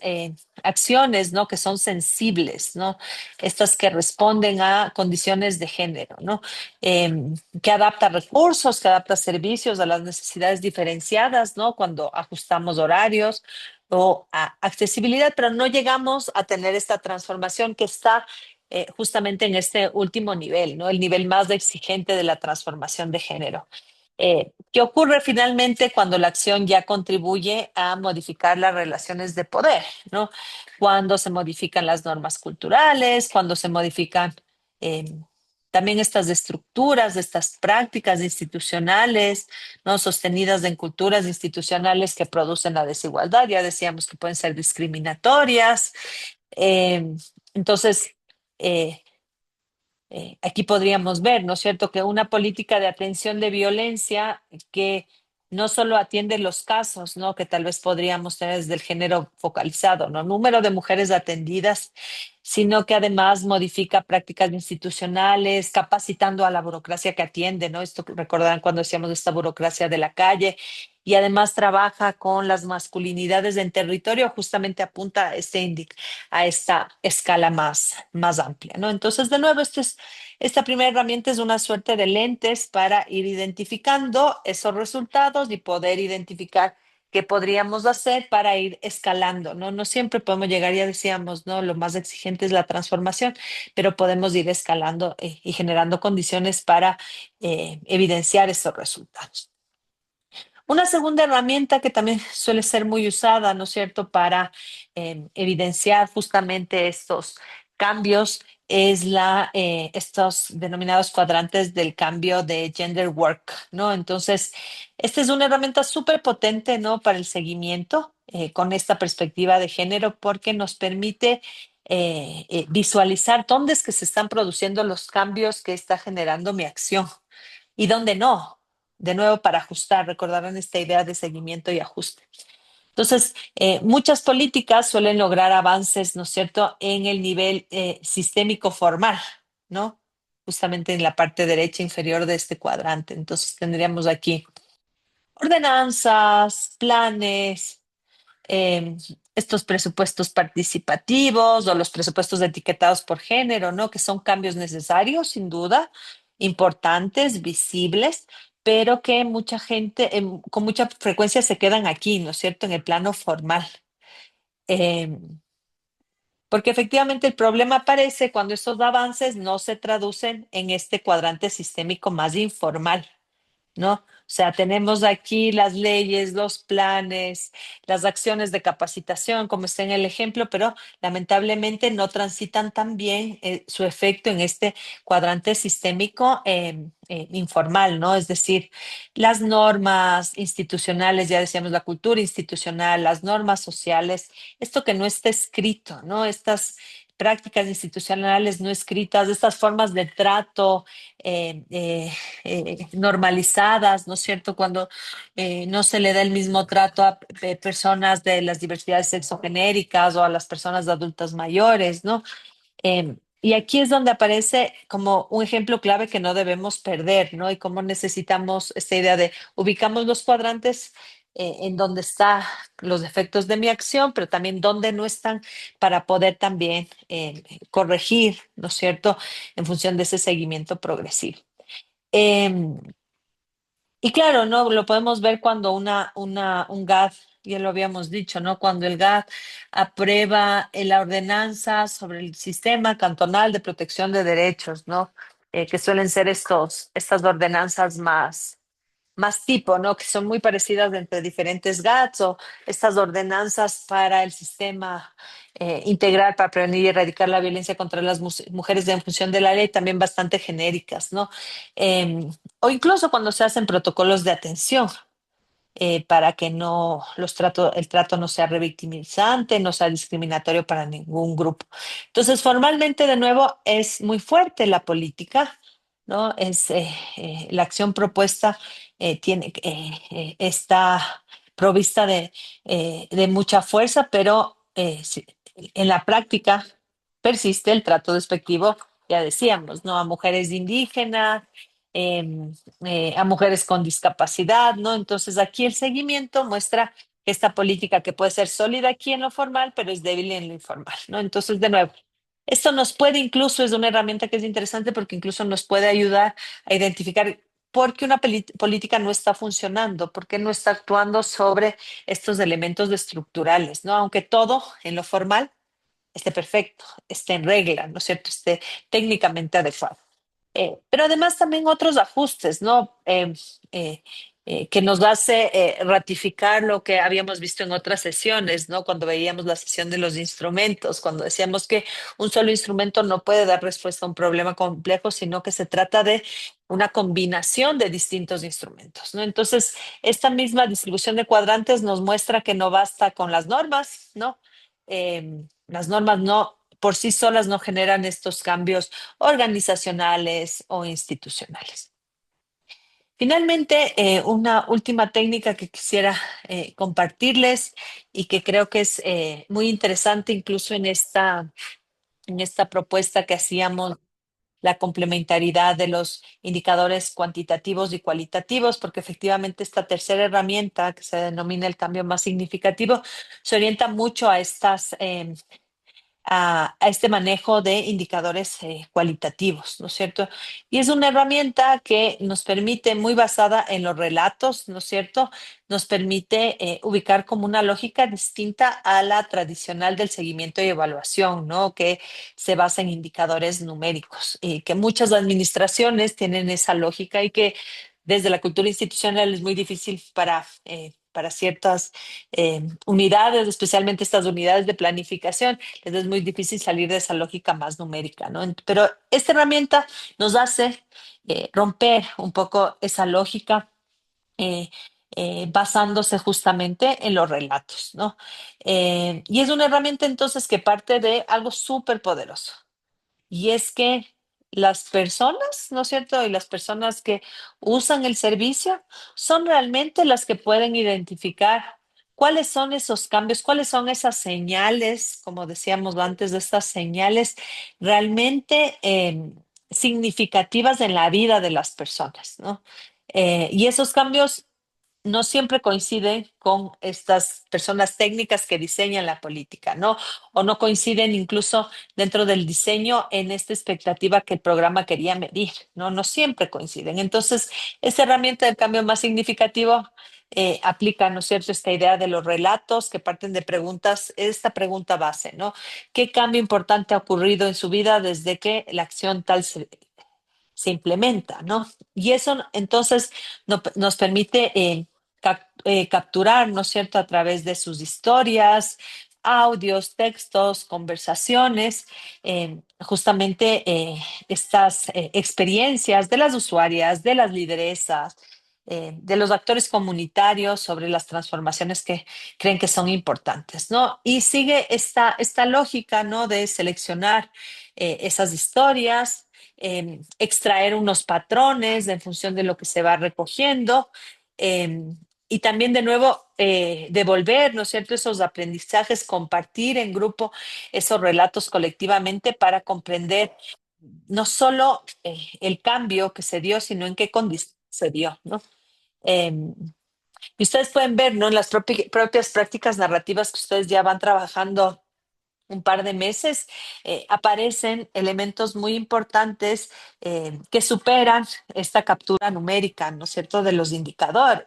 Speaker 1: acciones, ¿no? Que son sensibles, ¿no? Estas que responden a condiciones de género, ¿no? Que adapta recursos, que adapta servicios a las necesidades diferenciadas, ¿no? Cuando ajustamos horarios o a accesibilidad, pero no llegamos a tener esta transformación que está justamente en este último nivel, ¿no? El nivel más exigente de la transformación de género. ¿Qué ocurre finalmente cuando la acción ya contribuye a modificar las relaciones de poder, ¿no? Cuando se modifican las normas culturales, cuando se modifican eh, también estas estructuras, estas prácticas institucionales, ¿no? Sostenidas en culturas institucionales que producen la desigualdad. Ya decíamos que pueden ser discriminatorias. Eh, entonces, eh, aquí podríamos ver, ¿no es cierto?, que una política de atención de violencia que no solo atiende los casos, ¿no?, que tal vez podríamos tener desde el género focalizado, ¿no?, número de mujeres atendidas, sino que además modifica prácticas institucionales, capacitando a la burocracia que atiende, ¿no? Esto recordarán cuando decíamos de esta burocracia de la calle, y además trabaja con las masculinidades en territorio, justamente apunta a a esta escala más amplia, ¿no? Entonces, de nuevo, esta primera herramienta es una suerte de lentes para ir identificando esos resultados y poder identificar qué podríamos hacer para ir escalando, ¿no? No siempre podemos llegar, ya decíamos, ¿no? Lo más exigente es la transformación, pero podemos ir escalando y generando condiciones para evidenciar esos resultados. Una segunda herramienta que también suele ser muy usada, ¿no es cierto?, para evidenciar justamente estos cambios es estos denominados cuadrantes del cambio de gender work, ¿no? Entonces, esta es una herramienta súper potente, ¿no?, para el seguimiento con esta perspectiva de género porque nos permite visualizar dónde es que se están produciendo los cambios que está generando mi acción y dónde no, de nuevo para ajustar, recordarán esta idea de seguimiento y ajuste. Entonces, muchas políticas suelen lograr avances, ¿no es cierto?, en el nivel sistémico formal, ¿no? Justamente en la parte derecha inferior de este cuadrante. Entonces, tendríamos aquí ordenanzas, planes, eh, estos presupuestos participativos o los presupuestos etiquetados por género, ¿no? Que son cambios necesarios, sin duda, importantes, visibles, pero que mucha gente con mucha frecuencia se quedan aquí, ¿no es cierto?, en el plano formal. Eh, Porque efectivamente el problema aparece cuando estos avances no se traducen en este cuadrante sistémico más informal, ¿no? O sea, tenemos aquí las leyes, los planes, las acciones de capacitación, como está en el ejemplo, pero lamentablemente no transitan tan bien su efecto en este cuadrante sistémico informal, ¿no? Es decir, las normas institucionales, ya decíamos, la cultura institucional, las normas sociales, esto que no está escrito, ¿no? Estas prácticas institucionales no escritas, estas formas de trato eh, eh, normalizadas, ¿no es cierto? Cuando no se le da el mismo trato a personas de las diversidades sexogenéricas o a las personas adultas mayores, ¿no? Y aquí es donde aparece como un ejemplo clave que no debemos perder, ¿no? Y cómo necesitamos esta idea de ubicamos los cuadrantes en donde están los efectos de mi acción, pero también donde no están para poder también corregir, ¿no es cierto?, en función de ese seguimiento progresivo. Em, y claro, ¿no? Lo podemos ver cuando un GAD, ya lo habíamos dicho, ¿no? Cuando el GAD aprueba la ordenanza sobre el sistema cantonal de protección de derechos, ¿no? Que suelen ser estas ordenanzas más tipo, ¿no? Que son muy parecidas entre diferentes GATS o estas ordenanzas para el sistema integral para prevenir y erradicar la violencia contra las mujeres en función de la ley, también bastante genéricas, ¿no? O incluso cuando se hacen protocolos de atención para que no el trato no sea revictimizante, no sea discriminatorio para ningún grupo. Entonces, formalmente, de nuevo, es muy fuerte la política, ¿no? La acción propuesta está provista de mucha fuerza, pero en la práctica persiste el trato despectivo, ya decíamos, ¿no? A mujeres indígenas, em, a mujeres con discapacidad, ¿no? Entonces aquí el seguimiento muestra esta política que puede ser sólida aquí en lo formal, pero es débil en lo informal, ¿no? Entonces, de nuevo, esto nos puede incluso, es una herramienta que es interesante porque incluso nos puede ayudar a identificar por qué una política no está funcionando, por qué no está actuando sobre estos elementos estructurales, ¿no? Aunque todo en lo formal esté perfecto, esté en regla, ¿no es cierto? Esté técnicamente adecuado. Pero además también otros ajustes, ¿no? Que nos hace ratificar lo que habíamos visto en otras sesiones, ¿no? Cuando veíamos la sesión de los instrumentos, cuando decíamos que un solo instrumento no puede dar respuesta a un problema complejo, sino que se trata de una combinación de distintos instrumentos, ¿no? Entonces, esta misma distribución de cuadrantes nos muestra que no basta con las normas, ¿no? Las normas no por sí solas no generan estos cambios organizacionales o institucionales. Finalmente, una última técnica que quisiera compartirles y que creo que es muy interesante incluso en esta propuesta que hacíamos, la complementariedad de los indicadores cuantitativos y cualitativos, porque efectivamente esta tercera herramienta que se denomina el cambio más significativo se orienta mucho a este manejo de indicadores cualitativos, ¿no es cierto? Y es una herramienta que nos permite, muy basada en los relatos, ¿no es cierto? Nos permite ubicar como una lógica distinta a la tradicional del seguimiento y evaluación, ¿no? Que se basa en indicadores numéricos y que muchas administraciones tienen esa lógica y que desde la cultura institucional es muy difícil para ciertas unidades, especialmente estas unidades de planificación, les es muy difícil salir de esa lógica más numérica, ¿no? Pero esta herramienta nos hace romper un poco esa lógica eh, basándose justamente en los relatos, ¿no? Y es una herramienta entonces que parte de algo súper poderoso. Y es que las personas, ¿no es cierto? Y las personas que usan el servicio son realmente las que pueden identificar cuáles son esos cambios, cuáles son esas señales, como decíamos antes, de estas señales realmente significativas en la vida de las personas, ¿no? Y esos cambios no siempre coinciden con estas personas técnicas que diseñan la política, ¿no? O no coinciden incluso dentro del diseño en esta expectativa que el programa quería medir, ¿no? No siempre coinciden. Entonces, esta herramienta del cambio más significativo aplica, ¿no es cierto?, esta idea de los relatos que parten de preguntas, esta pregunta base, ¿no? ¿Qué cambio importante ha ocurrido en su vida desde que la acción tal se implementa, ¿no? Y eso entonces nos permite capturar, ¿no es cierto?, a través de sus historias, audios, textos, conversaciones, justamente estas experiencias de las usuarias, de las lideresas, de los actores comunitarios sobre las transformaciones que creen que son importantes, ¿no? Y sigue esta lógica, ¿no?, de seleccionar esas historias, extraer unos patrones en función de lo que se va recogiendo, eh, y también de nuevo devolver, ¿no es cierto?, esos aprendizajes, compartir en grupo esos relatos colectivamente para comprender no solo el cambio que se dio, sino en qué condición se dio, ¿no? Y ustedes pueden ver, ¿no?, en las propias prácticas narrativas que ustedes ya van trabajando un par de meses, aparecen elementos muy importantes que superan esta captura numérica, ¿no es cierto?, de los indicadores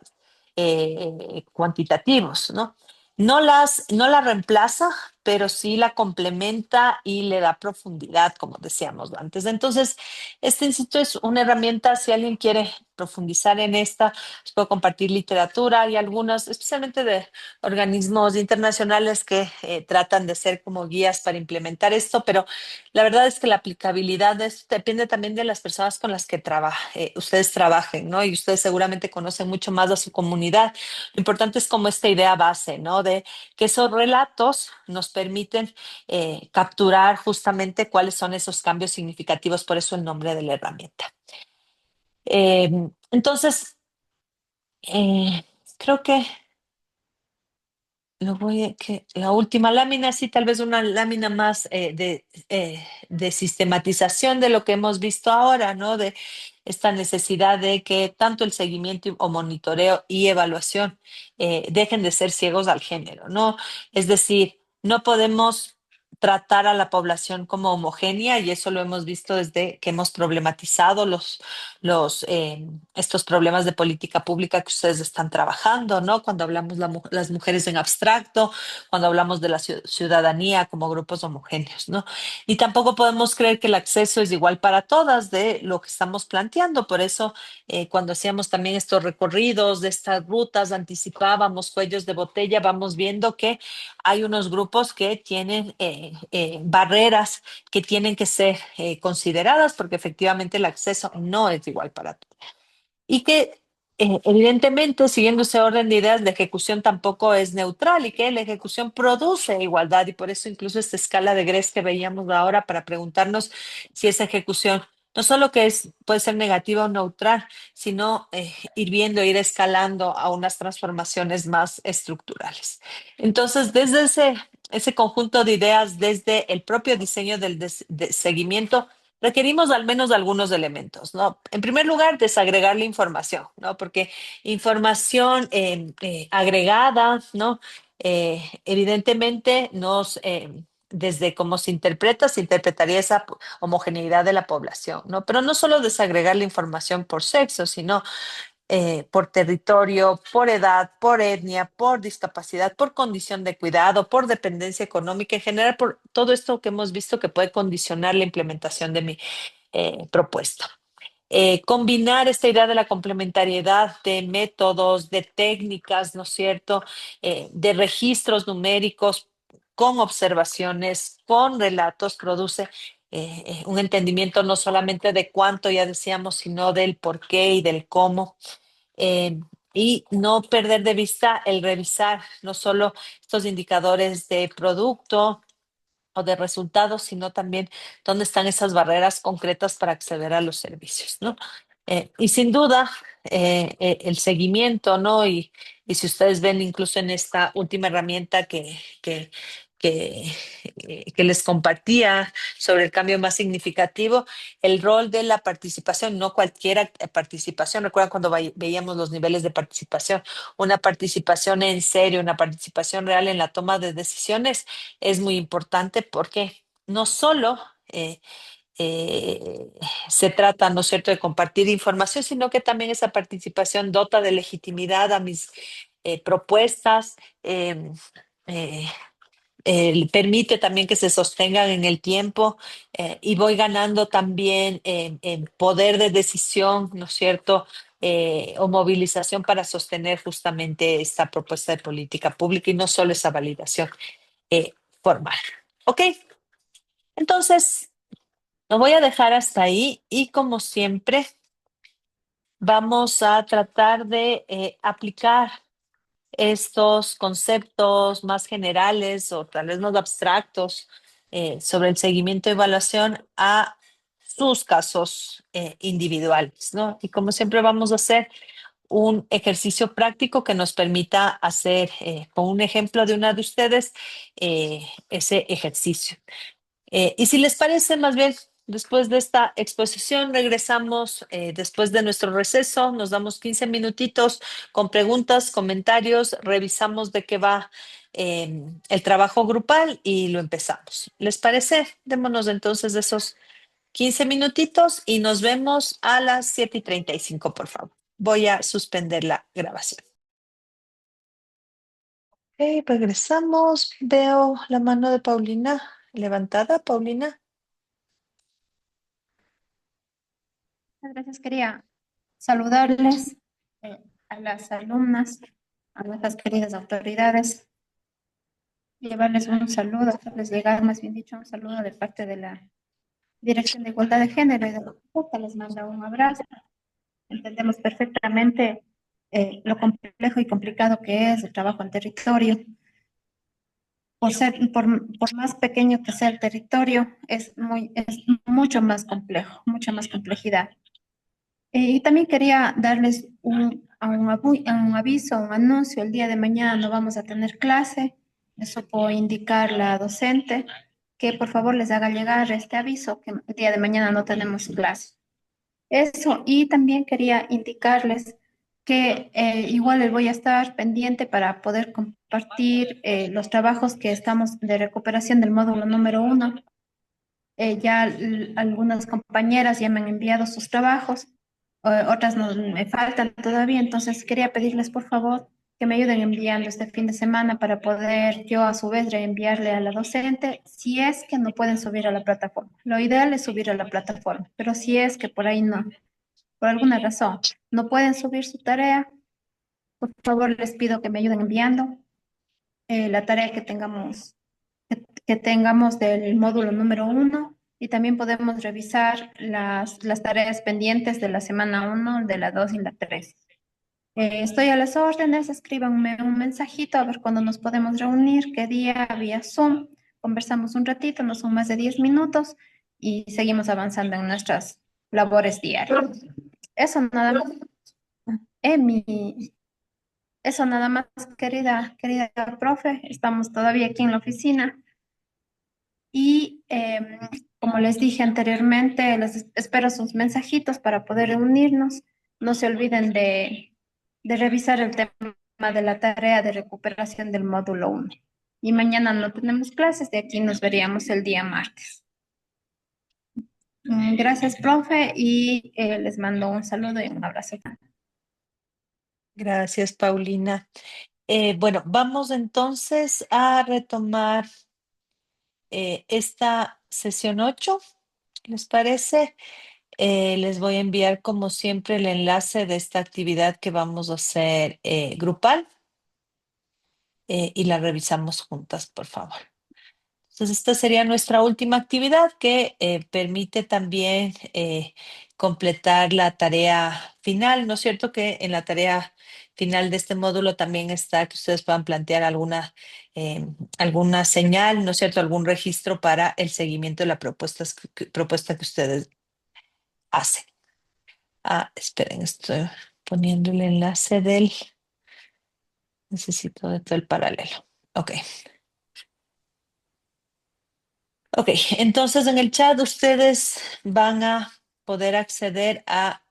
Speaker 1: cuantitativos, ¿no? No la reemplaza, pero sí la complementa y le da profundidad, como decíamos antes. Entonces, este instituto es una herramienta, si alguien quiere profundizar en esta, les puedo compartir literatura y algunas, especialmente de organismos internacionales que tratan de ser como guías para implementar esto, pero la verdad es que la aplicabilidad de esto depende también de las personas con las que ustedes trabajen, ¿no? Y ustedes seguramente conocen mucho más a su comunidad. Lo importante es como esta idea base, ¿no? De que esos relatos nos permiten capturar justamente cuáles son esos cambios significativos, por eso el nombre de la herramienta. Entonces, creo que la última lámina, sí, tal vez una lámina más de sistematización de lo que hemos visto ahora, ¿no? De esta necesidad de que tanto el seguimiento o monitoreo y evaluación dejen de ser ciegos al género, ¿no? Es decir, no podemos tratar a la población como homogénea y eso lo hemos visto desde que hemos problematizado estos problemas de política pública que ustedes están trabajando, ¿no? Cuando hablamos las mujeres en abstracto, cuando hablamos de la ciudadanía como grupos homogéneos, ¿no? Y tampoco podemos creer que el acceso es igual para todas de lo que estamos planteando. Por eso, cuando hacíamos también estos recorridos de estas rutas, anticipábamos cuellos de botella, vamos viendo que hay unos grupos que tienen barreras que tienen que ser consideradas porque efectivamente el acceso no es igual para todos. Y que evidentemente, siguiendo ese orden de ideas, la ejecución tampoco es neutral y que la ejecución produce igualdad y por eso incluso esta escala de Gress que veíamos ahora para preguntarnos si esa ejecución no solo puede ser negativa o neutral, sino ir viendo, ir escalando a unas transformaciones más estructurales. Entonces, desde ese conjunto de ideas, desde el propio diseño del seguimiento, requerimos al menos algunos elementos, ¿no? En primer lugar, desagregar la información, ¿no? Porque información agregada, ¿no? Evidentemente desde cómo se interpretaría esa homogeneidad de la población, ¿no? Pero no solo desagregar la información por sexo, sino por territorio, por edad, por etnia, por discapacidad, por condición de cuidado, por dependencia económica, en general, por todo esto que hemos visto que puede condicionar la implementación de mi propuesta. Combinar esta idea de la complementariedad de métodos, de técnicas, ¿no es cierto?, de registros numéricos con observaciones, con relatos, produce un entendimiento no solamente de cuánto, ya decíamos, sino del por qué y del cómo. eh, y no perder de vista el revisar no solo estos indicadores de producto o de resultados, sino también dónde están esas barreras concretas para acceder a los servicios, ¿no? Y sin duda, el seguimiento, ¿no? Y si ustedes ven incluso en esta última herramienta que, que les compartía sobre el cambio más significativo, el rol de la participación, no cualquier participación. Recuerdan cuando veíamos los niveles de participación, una participación en serio, una participación real en la toma de decisiones es muy importante porque no solo eh, se trata, ¿no es cierto?, de compartir información, sino que también esa participación dota de legitimidad a mis propuestas. eh, eh, permite también que se sostengan en el tiempo y voy ganando también en poder de decisión, ¿no es cierto? O movilización para sostener justamente esta propuesta de política pública y no solo esa validación eh, formal. ¿Ok? Entonces, lo voy a dejar hasta ahí y como siempre, vamos a tratar de aplicar estos conceptos más generales o tal vez más abstractos sobre el seguimiento y evaluación a sus casos individuales, ¿no? Y como siempre vamos a hacer un ejercicio práctico que nos permita hacer con un ejemplo de una de ustedes ese ejercicio. Y si les parece, más bien, después de esta exposición, regresamos después de nuestro receso, nos damos 15 minutitos con preguntas, comentarios, revisamos de qué va el trabajo grupal y lo empezamos. ¿Les parece? Démonos entonces esos 15 minutitos y nos vemos a las 7:35, por favor. Voy a suspender la grabación. Ok, regresamos. Veo la mano de Paulina levantada. Paulina.
Speaker 3: Muchas gracias. Quería saludarles a las alumnas, a nuestras queridas autoridades, llevarles un saludo, hacerles llegar, más bien dicho, un saludo de parte de la Dirección de Igualdad de Género y de la Justicia. Les manda un abrazo. Entendemos perfectamente lo complejo y complicado que es el trabajo en territorio. Por más pequeño que sea el territorio, es mucho más complejo, mucha más complejidad. Y también quería darles un aviso, un anuncio. El día de mañana no vamos a tener clase. Eso puedo indicar la docente que por favor les haga llegar este aviso, que el día de mañana no tenemos clase. Eso, y también quería indicarles que igual les voy a estar pendiente para poder compartir los trabajos que estamos de recuperación del módulo número 1. Algunas compañeras ya me han enviado sus trabajos, otras no me faltan todavía, entonces quería pedirles por favor que me ayuden enviando este fin de semana para poder yo a su vez reenviarle a la docente si es que no pueden subir a la plataforma. Lo ideal es subir a la plataforma, pero si es que por ahí no, por alguna razón, no pueden subir su tarea, por favor les pido que me ayuden enviando la tarea que tengamos del módulo número 1 y también podemos revisar las tareas pendientes de la semana 1, de la 2 y la 3. Estoy a las órdenes, escríbanme un mensajito a ver cuándo nos podemos reunir, qué día, vía Zoom, conversamos un ratito, no son más de 10 minutos y seguimos avanzando en nuestras labores diarias. Eso nada más. Emi, eso nada más, querida profe, estamos todavía aquí en la oficina. Y como les dije anteriormente, les espero sus mensajitos para poder reunirnos. No se olviden de revisar el tema de la tarea de recuperación del módulo 1. Y mañana no tenemos clases, de aquí nos veríamos el día martes. Gracias, profe, y les mando un saludo y un abrazo.
Speaker 1: Gracias, Paulina. Bueno, vamos entonces a retomar esta sesión 8. ¿Les parece? Les voy a enviar, como siempre, el enlace de esta actividad que vamos a hacer grupal y la revisamos juntas, por favor. Entonces, esta sería nuestra última actividad que permite también completar la tarea final, ¿no es cierto? Que en la tarea final de este módulo también está que ustedes puedan plantear alguna señal, ¿no es cierto? Algún registro para el seguimiento de la propuesta que ustedes hacen. Ah, esperen, estoy poniendo el enlace necesito de todo el paralelo. Ok. Ok, entonces en el chat ustedes van a poder acceder a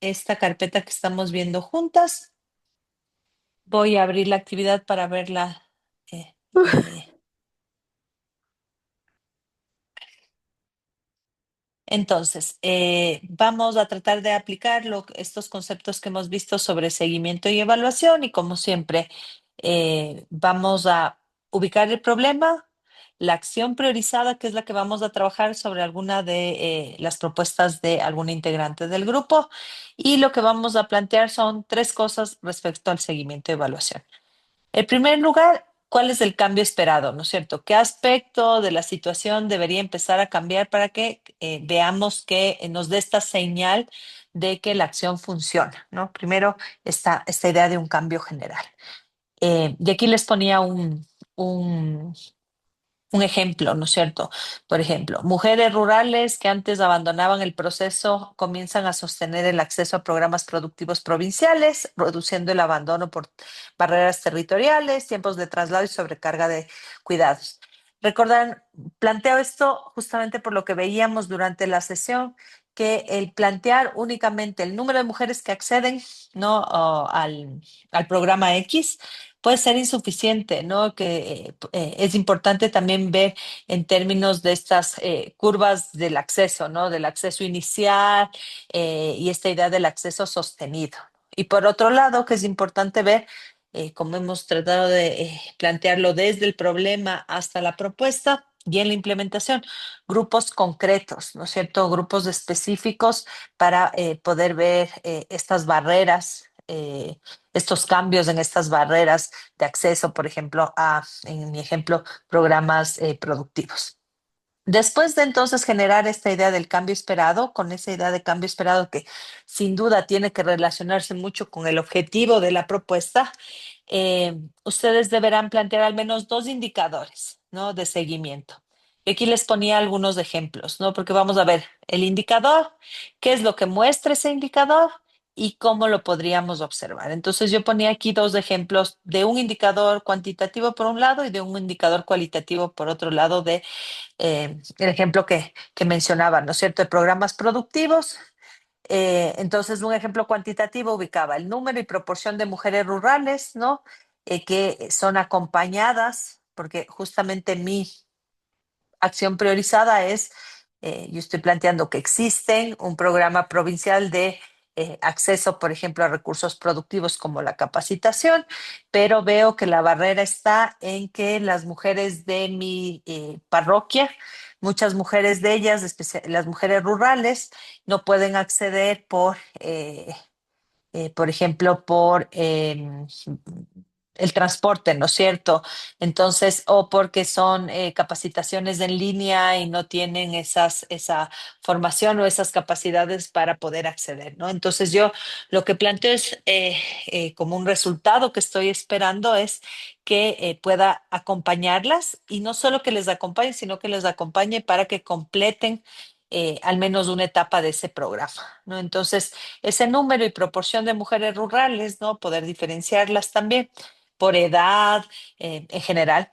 Speaker 1: esta carpeta que estamos viendo juntas. Voy a abrir la actividad para verla. Entonces, vamos a tratar de aplicar estos conceptos que hemos visto sobre seguimiento y evaluación y como siempre, vamos a ubicar el problema, la acción priorizada, que es la que vamos a trabajar sobre alguna de las propuestas de algún integrante del grupo, y lo que vamos a plantear son tres cosas respecto al seguimiento y evaluación. En primer lugar, ¿cuál es el cambio esperado? ¿No es cierto? ¿Qué aspecto de la situación debería empezar a cambiar para que veamos que nos dé esta señal de que la acción funciona? ¿No? Primero, esta idea de un cambio general. Y aquí les ponía un, un ejemplo, ¿no es cierto? Por ejemplo, mujeres rurales que antes abandonaban el proceso comienzan a sostener el acceso a programas productivos provinciales, reduciendo el abandono por barreras territoriales, tiempos de traslado y sobrecarga de cuidados. Recordar, planteo esto justamente por lo que veíamos durante la sesión, que el plantear únicamente el número de mujeres que acceden, ¿no? Al programa X puede ser insuficiente, ¿no? Que es importante también ver en términos de estas curvas del acceso, ¿no? Del acceso inicial y esta idea del acceso sostenido. Y por otro lado, que es importante ver, como hemos tratado de plantearlo desde el problema hasta la propuesta y en la implementación, grupos concretos, ¿no es cierto? Grupos específicos para poder ver estas barreras. Estos cambios en estas barreras de acceso, por ejemplo, en mi ejemplo, programas productivos. Después de entonces generar esta idea del cambio esperado, con esa idea de cambio esperado que sin duda tiene que relacionarse mucho con el objetivo de la propuesta, ustedes deberán plantear al menos dos indicadores, ¿no? De seguimiento. Y aquí les ponía algunos ejemplos, ¿no? Porque vamos a ver el indicador, qué es lo que muestra ese indicador y cómo lo podríamos observar. Entonces yo ponía aquí dos ejemplos de un indicador cuantitativo por un lado y de un indicador cualitativo por otro lado de el ejemplo que mencionaba, ¿no es cierto?, de programas productivos. Entonces, un ejemplo cuantitativo ubicaba el número y proporción de mujeres rurales, ¿no? Que son acompañadas, porque justamente mi acción priorizada es, yo estoy planteando que existen un programa provincial de acceso, por ejemplo, a recursos productivos como la capacitación, pero veo que la barrera está en que las mujeres de mi parroquia, muchas mujeres de ellas, las mujeres rurales, no pueden acceder por ejemplo, por el transporte, ¿no es cierto? Entonces, o porque son capacitaciones en línea y no tienen esa formación o esas capacidades para poder acceder, ¿no? Entonces, yo lo que planteo es como un resultado que estoy esperando es que pueda acompañarlas y no solo que les acompañe, sino que les acompañe para que completen al menos una etapa de ese programa, ¿no? Entonces, ese número y proporción de mujeres rurales, ¿no? Poder diferenciarlas también por edad en general.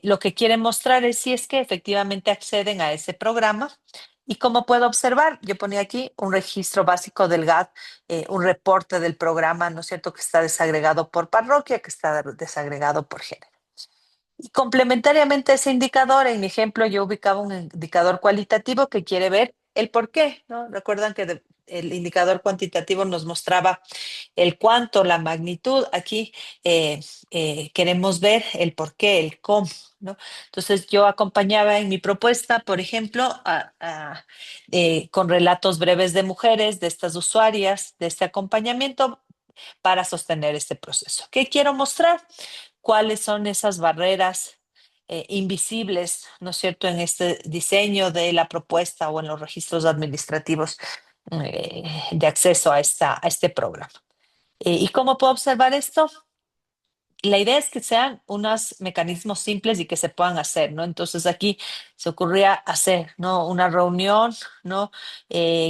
Speaker 1: Lo que quieren mostrar es si es que efectivamente acceden a ese programa. Y como puedo observar, yo ponía aquí un registro básico del GAD, un reporte del programa, ¿no es cierto?, que está desagregado por parroquia, que está desagregado por género. Y complementariamente a ese indicador, en mi ejemplo, yo ubicaba un indicador cualitativo que quiere ver el por qué, ¿no? Recuerdan que el indicador cuantitativo nos mostraba el cuánto, la magnitud. Aquí queremos ver el por qué, el cómo, ¿no? Entonces yo acompañaba en mi propuesta, por ejemplo, con relatos breves de mujeres, de estas usuarias, de este acompañamiento para sostener este proceso. ¿Qué quiero mostrar? ¿Cuáles son esas barreras invisibles, ¿no es cierto?, en este diseño de la propuesta o en los registros administrativos de acceso a este programa. ¿Y cómo puedo observar esto? La idea es que sean unos mecanismos simples y que se puedan hacer, ¿no? Entonces aquí se ocurría hacer, ¿no? Una reunión, ¿no?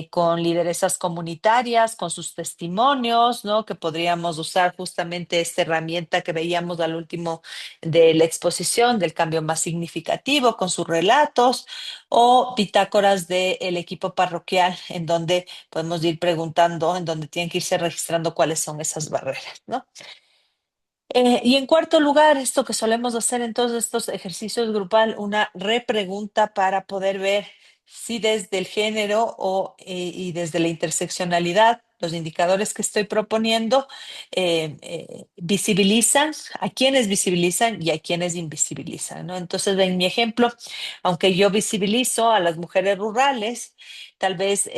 Speaker 1: Con lideresas comunitarias, con sus testimonios, ¿no? Que podríamos usar justamente esta herramienta que veíamos al último de la exposición del cambio más significativo, con sus relatos o bitácoras del equipo parroquial en donde podemos ir preguntando, en donde tienen que irse registrando cuáles son esas barreras, ¿no? Y en cuarto lugar, esto que solemos hacer en todos estos ejercicios grupal, una repregunta para poder ver si desde el género y desde la interseccionalidad los indicadores que estoy proponiendo visibilizan a quienes visibilizan y a quienes invisibilizan, ¿no? Entonces, en mi ejemplo, aunque yo visibilizo a las mujeres rurales, tal vez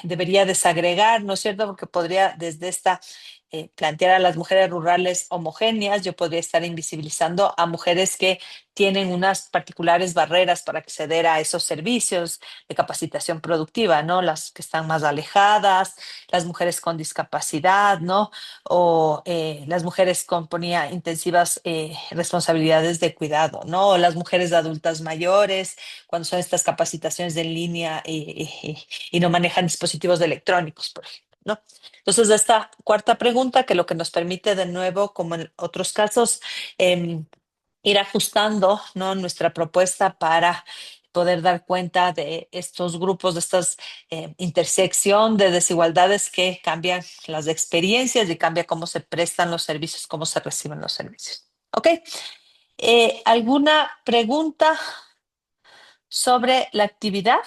Speaker 1: debería desagregar, ¿no es cierto? Porque podría desde esta plantear a las mujeres rurales homogéneas, yo podría estar invisibilizando a mujeres que tienen unas particulares barreras para acceder a esos servicios de capacitación productiva, ¿no? Las que están más alejadas, las mujeres con discapacidad, ¿no? O las mujeres con, ponía, intensivas responsabilidades de cuidado, ¿no? O las mujeres adultas mayores, cuando son estas capacitaciones de en línea y no manejan dispositivos electrónicos, por ejemplo, ¿no? Entonces, esta cuarta pregunta, que lo que nos permite de nuevo, como en otros casos, ir ajustando, ¿no? Nuestra propuesta para poder dar cuenta de estos grupos, de estas intersección de desigualdades que cambian las experiencias y cambia cómo se prestan los servicios, cómo se reciben los servicios. ¿Ok? ¿Alguna pregunta sobre la actividad?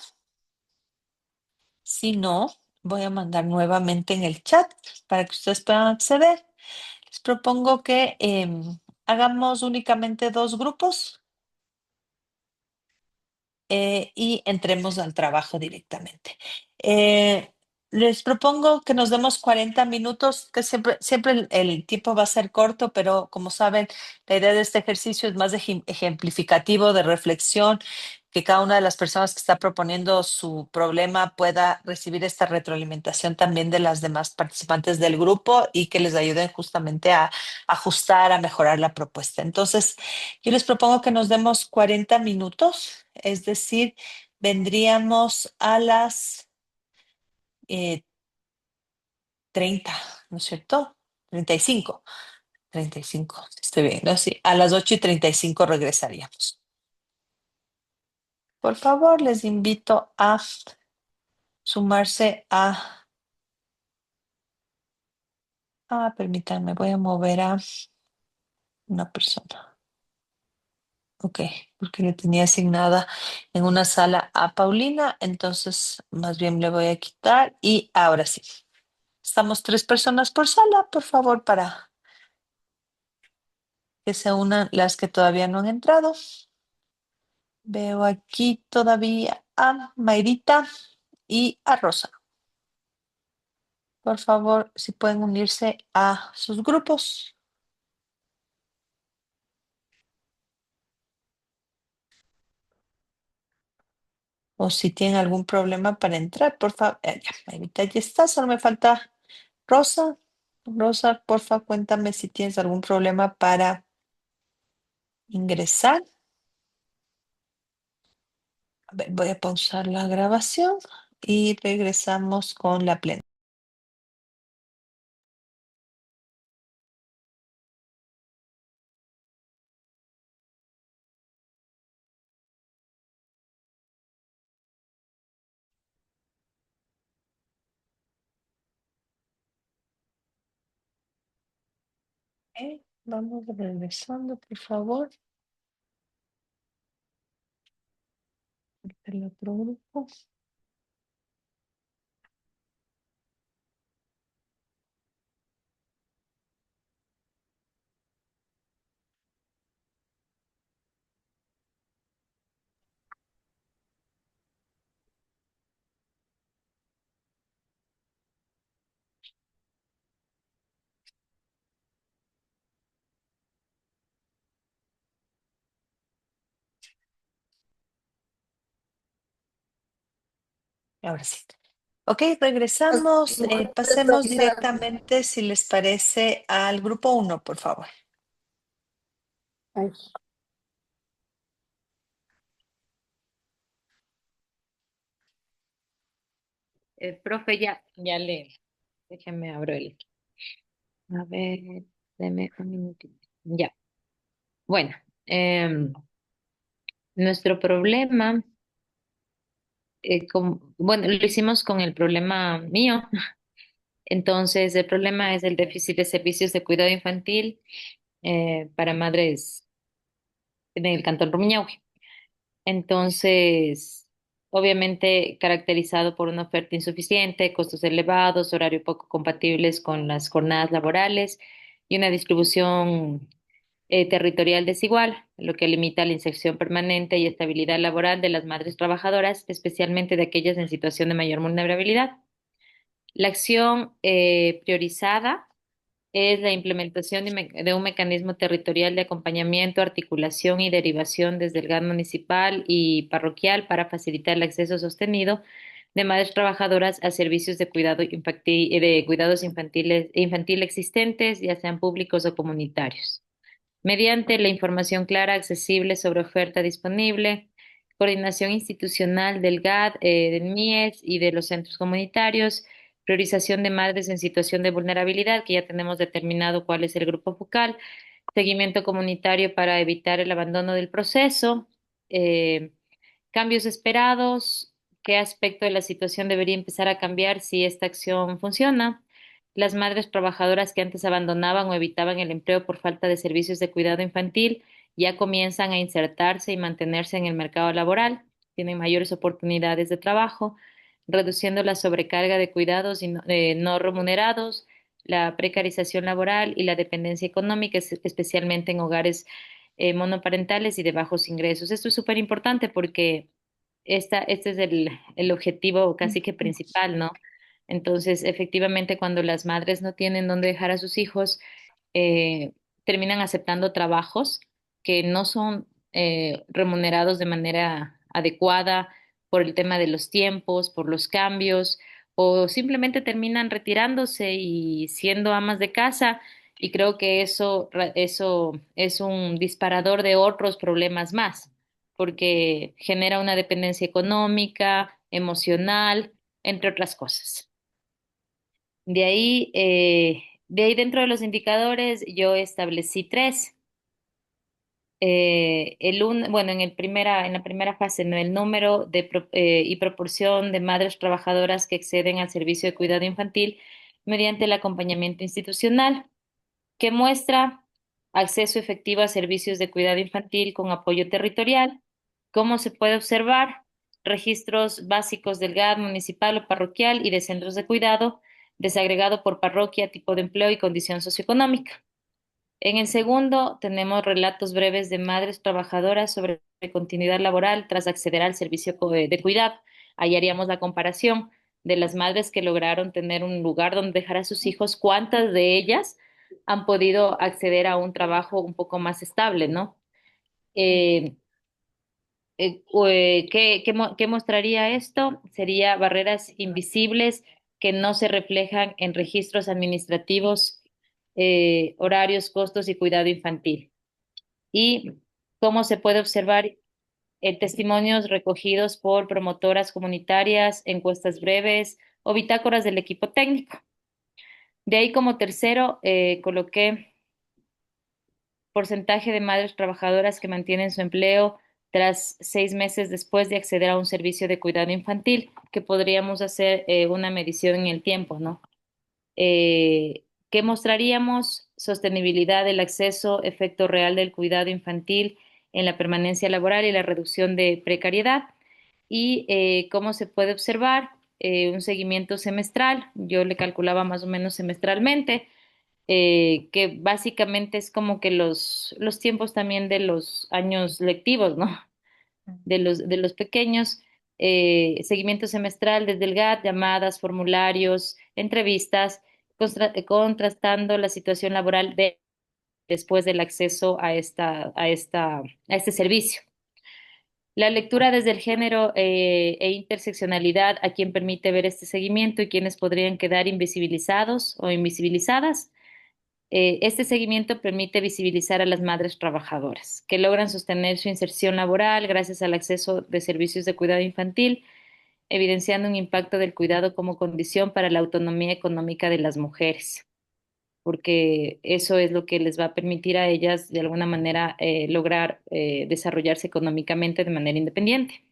Speaker 1: Si no, voy a mandar nuevamente en el chat para que ustedes puedan acceder. Les propongo que hagamos únicamente dos grupos y entremos al trabajo directamente. Eh, Les propongo que nos demos 40 minutos, que siempre el tiempo va a ser corto, pero como saben, la idea de este ejercicio es más ejemplificativo, de reflexión, que cada una de las personas que está proponiendo su problema pueda recibir esta retroalimentación también de las demás participantes del grupo y que les ayuden justamente a ajustar, a mejorar la propuesta. Entonces, yo les propongo que nos demos 40 minutos, es decir, vendríamos a las 30, ¿no es cierto? 35, 35, estoy bien, ¿no? Sí, a las 8:35 regresaríamos. Por favor, les invito a sumarse permítanme, voy a mover a una persona. Ok, porque le tenía asignada en una sala a Paulina, entonces más bien le voy a quitar y ahora sí. Estamos tres personas por sala, por favor, para que se unan las que todavía no han entrado. Veo aquí todavía a Mayrita y a Rosa. Por favor, si pueden unirse a sus grupos o si tienen algún problema para entrar, por favor. Ya, Mayrita ya está, solo me falta Rosa. Rosa, por favor, cuéntame si tienes algún problema para ingresar. A ver, voy a pausar la grabación y regresamos con la plena. Vamos regresando, por favor. El otro grupo. Ahora sí. Ok, regresamos. Pasemos directamente, si les parece, al grupo uno, por favor.
Speaker 4: Ay,
Speaker 5: Profe, déjeme abro a ver, deme un minutito. Ya, bueno, nuestro problema, bueno, lo hicimos con el problema mío. Entonces, el problema es el déficit de servicios de cuidado infantil para madres en el Cantón Rumiñahui. Entonces, obviamente caracterizado por una oferta insuficiente, costos elevados, horario poco compatibles con las jornadas laborales y una distribución territorial desigual, lo que limita la inserción permanente y estabilidad laboral de las madres trabajadoras, especialmente de aquellas en situación de mayor vulnerabilidad. La acción priorizada es la implementación de un mecanismo territorial de acompañamiento, articulación y derivación desde el GAD municipal y parroquial para facilitar el acceso sostenido de madres trabajadoras a servicios de de cuidados infantil existentes, ya sean públicos o comunitarios mediante la información clara, accesible sobre oferta disponible, coordinación institucional del GAD, del MIES y de los centros comunitarios, priorización de madres en situación de vulnerabilidad, que ya tenemos determinado cuál es el grupo focal, seguimiento comunitario para evitar el abandono del proceso, eh, cambios esperados, qué aspecto de la situación debería empezar a cambiar si esta acción funciona. Las madres trabajadoras que antes abandonaban o evitaban el empleo por falta de servicios de cuidado infantil ya comienzan a insertarse y mantenerse en el mercado laboral, tienen mayores oportunidades de trabajo, reduciendo la sobrecarga de cuidados no remunerados, la precarización laboral y la dependencia económica, especialmente en hogares monoparentales y de bajos ingresos. Esto es súper importante porque este es el objetivo casi que principal, ¿no? Entonces, efectivamente, cuando las madres no tienen dónde dejar a sus hijos, eh, terminan aceptando trabajos que no son remunerados de manera adecuada por el tema de los tiempos, por los cambios, o simplemente terminan retirándose y siendo amas de casa. Y creo que eso es un disparador de otros problemas más porque genera una dependencia económica, emocional, entre otras cosas. De ahí dentro de los indicadores yo establecí tres. Bueno, en la primera fase, ¿no? El número y proporción de madres trabajadoras que acceden al servicio de cuidado infantil mediante el acompañamiento institucional que muestra acceso efectivo a servicios de cuidado infantil con apoyo territorial. Como se puede observar, registros básicos del GAD municipal o parroquial y de centros de cuidado, desagregado por parroquia, tipo de empleo y condición socioeconómica. En el segundo, tenemos relatos breves de madres trabajadoras sobre continuidad laboral tras acceder al servicio de cuidado. Ahí haríamos la comparación de las madres que lograron tener un lugar donde dejar a sus hijos, cuántas de ellas han podido acceder a un trabajo un poco más estable, ¿no? Eh, ¿Qué mostraría esto? Sería barreras invisibles que no se reflejan en registros administrativos, horarios, costos y cuidado infantil. Y cómo se puede observar testimonios recogidos por promotoras comunitarias, encuestas breves o bitácoras del equipo técnico. De ahí como tercero coloqué porcentaje de madres trabajadoras que mantienen su empleo tras 6 meses después de acceder a un servicio de cuidado infantil, que podríamos hacer una medición en el tiempo, ¿no? ¿Qué mostraríamos? Sostenibilidad del acceso, efecto real del cuidado infantil en la permanencia laboral y la reducción de precariedad. Y cómo se puede observar un seguimiento semestral, yo le calculaba más o menos semestralmente, que básicamente es como que los tiempos también de los años lectivos, ¿no? De los pequeños, seguimiento semestral desde el GAT, llamadas, formularios, entrevistas, contrastando la situación laboral después del acceso a este servicio. La lectura desde el género e interseccionalidad a quien permite ver este seguimiento y quienes podrían quedar invisibilizados o invisibilizadas. Este seguimiento permite visibilizar a las madres trabajadoras que logran sostener su inserción laboral gracias al acceso de servicios de cuidado infantil, evidenciando un impacto del cuidado como condición para la autonomía económica de las mujeres, porque eso es lo que les va a permitir a ellas de alguna manera lograr desarrollarse económicamente de manera independiente.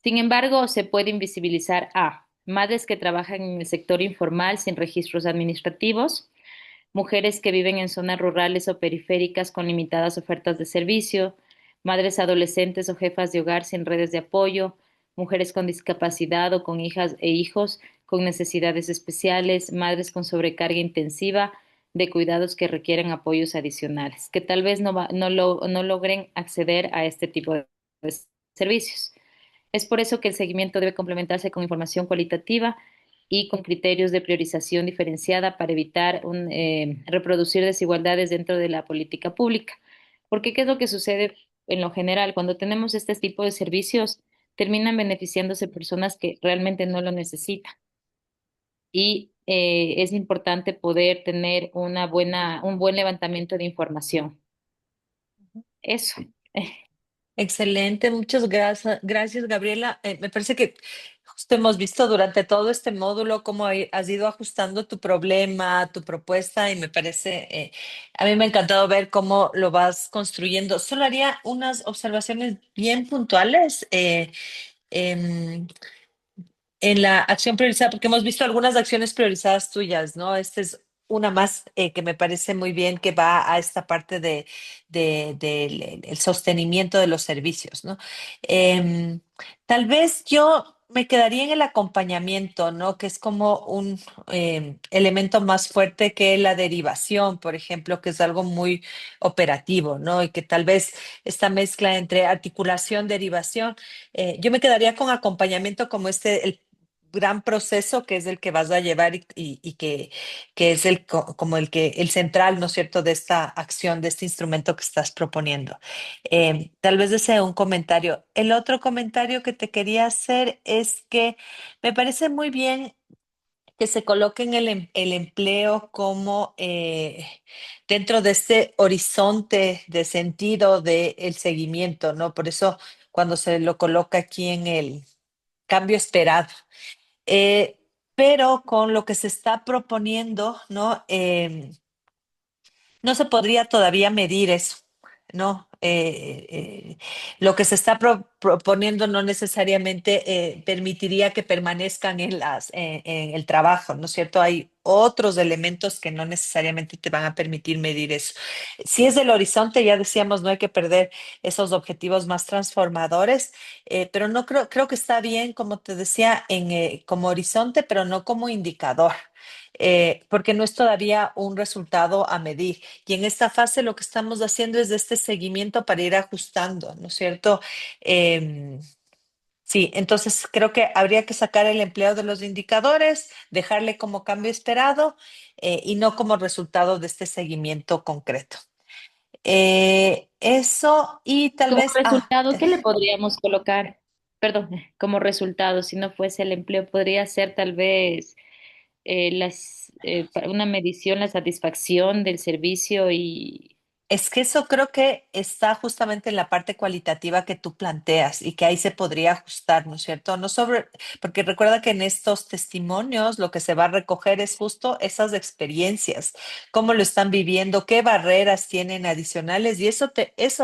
Speaker 5: Sin embargo, se puede invisibilizar a madres que trabajan en el sector informal sin registros administrativos, mujeres que viven en zonas rurales o periféricas con limitadas ofertas de servicio, madres adolescentes o jefas de hogar sin redes de apoyo, mujeres con discapacidad o con hijas e hijos con necesidades especiales, madres con sobrecarga intensiva de cuidados que requieren apoyos adicionales, que tal vez no logren acceder a este tipo de servicios. Es por eso que el seguimiento debe complementarse con información cualitativa y con criterios de priorización diferenciada para evitar reproducir desigualdades dentro de la política pública. Porque ¿qué es lo que sucede en lo general? Cuando tenemos este tipo de servicios, terminan beneficiándose personas que realmente no lo necesitan. Y es importante poder tener un buen levantamiento de información. Eso.
Speaker 1: Excelente, muchas gracias, Gabriela. Me parece que justo hemos visto durante todo este módulo cómo has ido ajustando tu problema, tu propuesta, y me parece, a mí me ha encantado ver cómo lo vas construyendo. Solo haría unas observaciones bien puntuales. Em, en la acción priorizada, porque hemos visto algunas acciones priorizadas tuyas, ¿no? Esta es una más que me parece muy bien que va a esta parte del el sostenimiento de los servicios, ¿no? Em, Tal vez yo me quedaría en el acompañamiento, ¿no? Que es como un elemento más fuerte que la derivación, por ejemplo, que es algo muy operativo, ¿no? Y que tal vez esta mezcla entre articulación, derivación, yo me quedaría con acompañamiento como el gran proceso que es el que vas a llevar y que es como el central, ¿no es cierto?, de esta acción, de este instrumento que estás proponiendo. Tal vez ese sea un comentario. El otro comentario que te quería hacer es que me parece muy bien que se coloquen el empleo como dentro de este horizonte de sentido del seguimiento, ¿no? Por eso cuando se lo coloca aquí en el cambio esperado. Eh, pero con lo que se está proponiendo, ¿no? No se podría todavía medir eso, ¿no? Lo que se está proponiendo no necesariamente permitiría que permanezcan en el trabajo, ¿no es cierto? Hay otros elementos que no necesariamente te van a permitir medir eso. Si es del horizonte, ya decíamos, no hay que perder esos objetivos más transformadores, pero no creo que está bien, como te decía, como horizonte, pero no como indicador. Porque no es todavía un resultado a medir. Y en esta fase lo que estamos haciendo es de este seguimiento para ir ajustando, ¿no es cierto? Em, sí, entonces creo que habría que sacar el empleo de los indicadores, dejarle como cambio esperado y no como resultado de este seguimiento concreto. Eso y tal
Speaker 5: Como
Speaker 1: vez,
Speaker 5: resultado, ¿qué le podríamos colocar? Perdón, como resultado, si no fuese el empleo, podría ser tal vez para una medición, la satisfacción del servicio y
Speaker 1: es que eso creo que está justamente en la parte cualitativa que tú planteas y que ahí se podría ajustar, ¿no es cierto? No sobre, porque recuerda que en estos testimonios lo que se va a recoger es justo esas experiencias, cómo lo están viviendo, qué barreras tienen adicionales y eso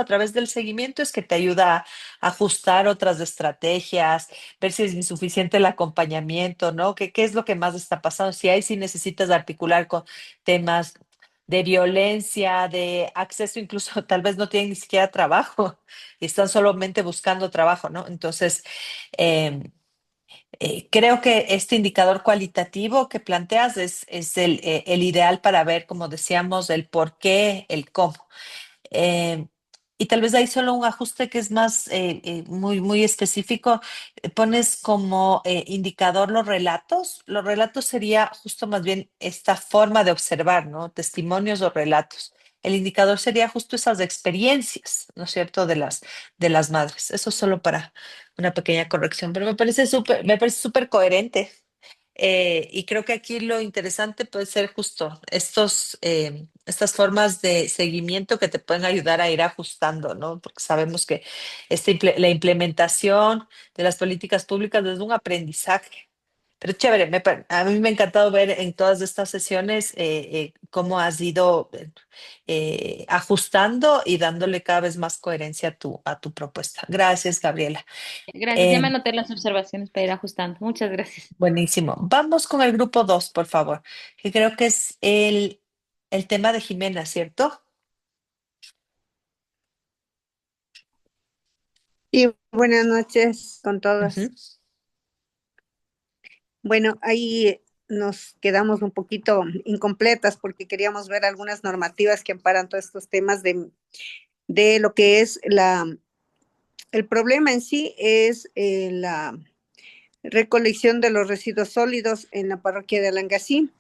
Speaker 1: a través del seguimiento es que te ayuda a ajustar otras estrategias, ver si es insuficiente el acompañamiento, ¿no? ¿Qué es lo que más está pasando? Si ahí sí necesitas articular con temas de violencia, de acceso, incluso tal vez no tienen ni siquiera trabajo y están solamente buscando trabajo, ¿no? Entonces, em, creo que este indicador cualitativo que planteas es el ideal para ver, como decíamos, el por qué, el cómo. Eh, y tal vez hay solo un ajuste que es más muy, muy específico. Pones como indicador los relatos. Los relatos sería justo más bien esta forma de observar, ¿no? Testimonios o relatos. El indicador sería justo esas experiencias, ¿no es cierto?, de las madres. Eso solo para una pequeña corrección, pero me parece súper coherente. Y creo que aquí lo interesante puede ser justo estas formas de seguimiento que te pueden ayudar a ir ajustando, ¿no? Porque sabemos que la implementación de las políticas públicas es un aprendizaje. Pero chévere, a mí me ha encantado ver en todas estas sesiones cómo has ido ajustando y dándole cada vez más coherencia a tu propuesta. Gracias, Gabriela.
Speaker 5: gracias. Ya me
Speaker 1: Eh,
Speaker 5: anoté las observaciones para ir ajustando. Muchas gracias.
Speaker 1: Buenísimo. Vamos con el grupo 2, por favor, que creo que es el tema de Jimena, ¿cierto?
Speaker 6: Sí, buenas noches con todos.
Speaker 1: Ujú.
Speaker 6: Bueno, ahí nos quedamos un poquito incompletas porque queríamos ver algunas normativas que amparan todos estos temas de lo que es el problema en sí es la recolección de los residuos sólidos en la parroquia de Alangasí.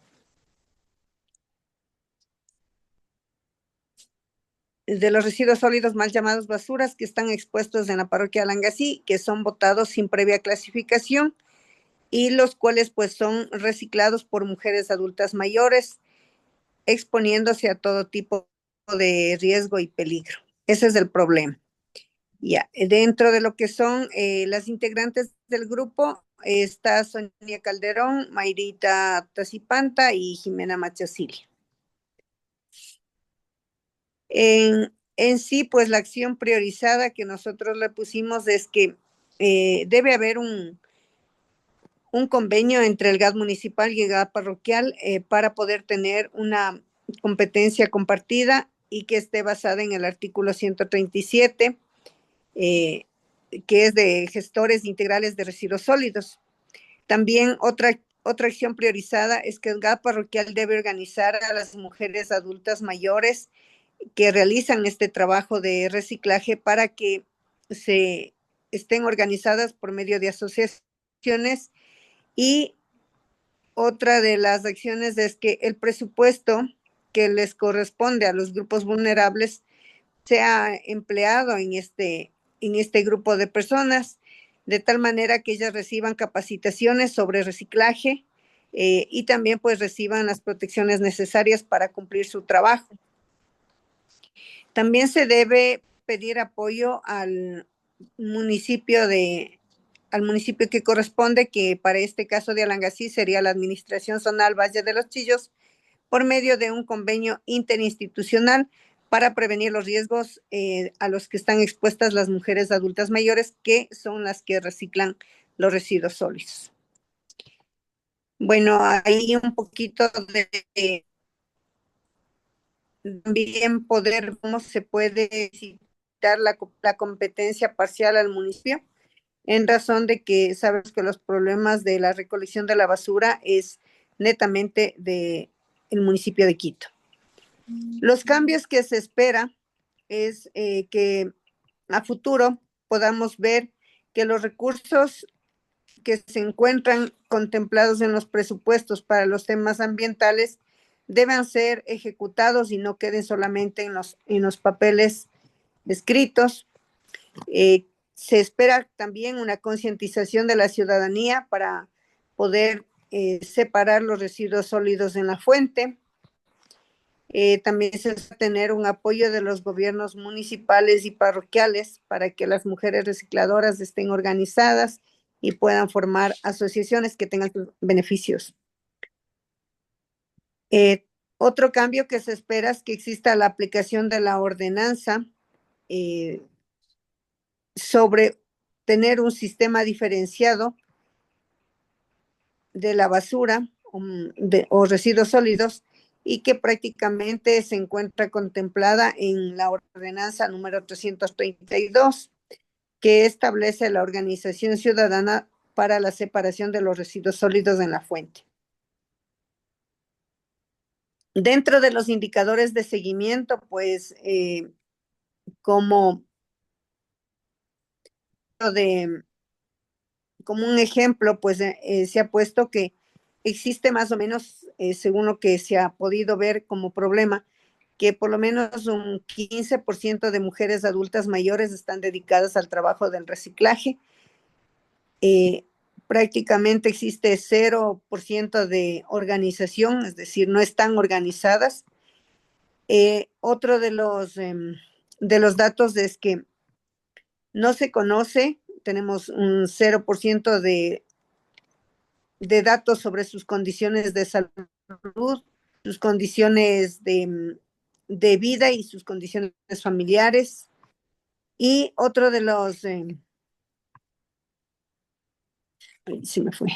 Speaker 6: De los residuos sólidos mal llamados basuras que están expuestos en la parroquia de Alangasí, que son botados sin previa clasificación y los cuales pues son reciclados por mujeres adultas mayores, exponiéndose a todo tipo de riesgo y peligro. Ese es el problema. Ya, dentro de lo que son las integrantes del grupo, está Sonia Calderón, Mayrita Tacipanta y Jimena Machasilia. En sí, pues la acción priorizada que nosotros le pusimos es que debe haber un convenio entre el GAD municipal y el GAD parroquial para poder tener una competencia compartida y que esté basada en el artículo 137, que es de gestores integrales de residuos sólidos. También otra acción priorizada es que el GAD parroquial debe organizar a las mujeres adultas mayores que realizan este trabajo de reciclaje para que se estén organizadas por medio de asociaciones. Y otra de las acciones es que el presupuesto que les corresponde a los grupos vulnerables sea empleado en este grupo de personas, de tal manera que ellas reciban capacitaciones sobre reciclaje y también pues reciban las protecciones necesarias para cumplir su trabajo. También se debe pedir apoyo municipio al municipio que corresponde, que para este caso de Alangasí sería la Administración Zonal Valle de los Chillos, por medio de un convenio interinstitucional para prevenir los riesgos a los que están expuestas las mujeres adultas mayores, que son las que reciclan los residuos sólidos. Bueno, ahí un poquito de también poder, cómo se puede citar la competencia parcial al municipio, en razón de que sabes que los problemas de la recolección de la basura es netamente del municipio de Quito. Los cambios que se espera es que a futuro podamos ver que los recursos que se encuentran contemplados en los presupuestos para los temas ambientales deban ser ejecutados y no queden solamente en los papeles escritos. Se espera también una concientización de la ciudadanía para poder separar los residuos sólidos en la fuente. También se va a tener un apoyo de los gobiernos municipales y parroquiales para que las mujeres recicladoras estén organizadas y puedan formar asociaciones que tengan sus beneficios. Otro cambio que se espera es que exista la aplicación de la ordenanza sobre tener un sistema diferenciado de la basura o residuos sólidos y que prácticamente se encuentra contemplada en la ordenanza número 332, que establece la organización ciudadana para la separación de los residuos sólidos en la fuente. Dentro de los indicadores de seguimiento, pues como un ejemplo, pues se ha puesto que existe más o menos, según lo que se ha podido ver como problema, que por lo menos un 15% de mujeres adultas mayores están dedicadas al trabajo del reciclaje. Prácticamente existe 0% de organización, es decir, no están organizadas. Otro de los datos es que no se conoce, tenemos un 0% de datos sobre sus condiciones de salud, sus condiciones de vida y sus condiciones familiares. Y otro de los, se me fue.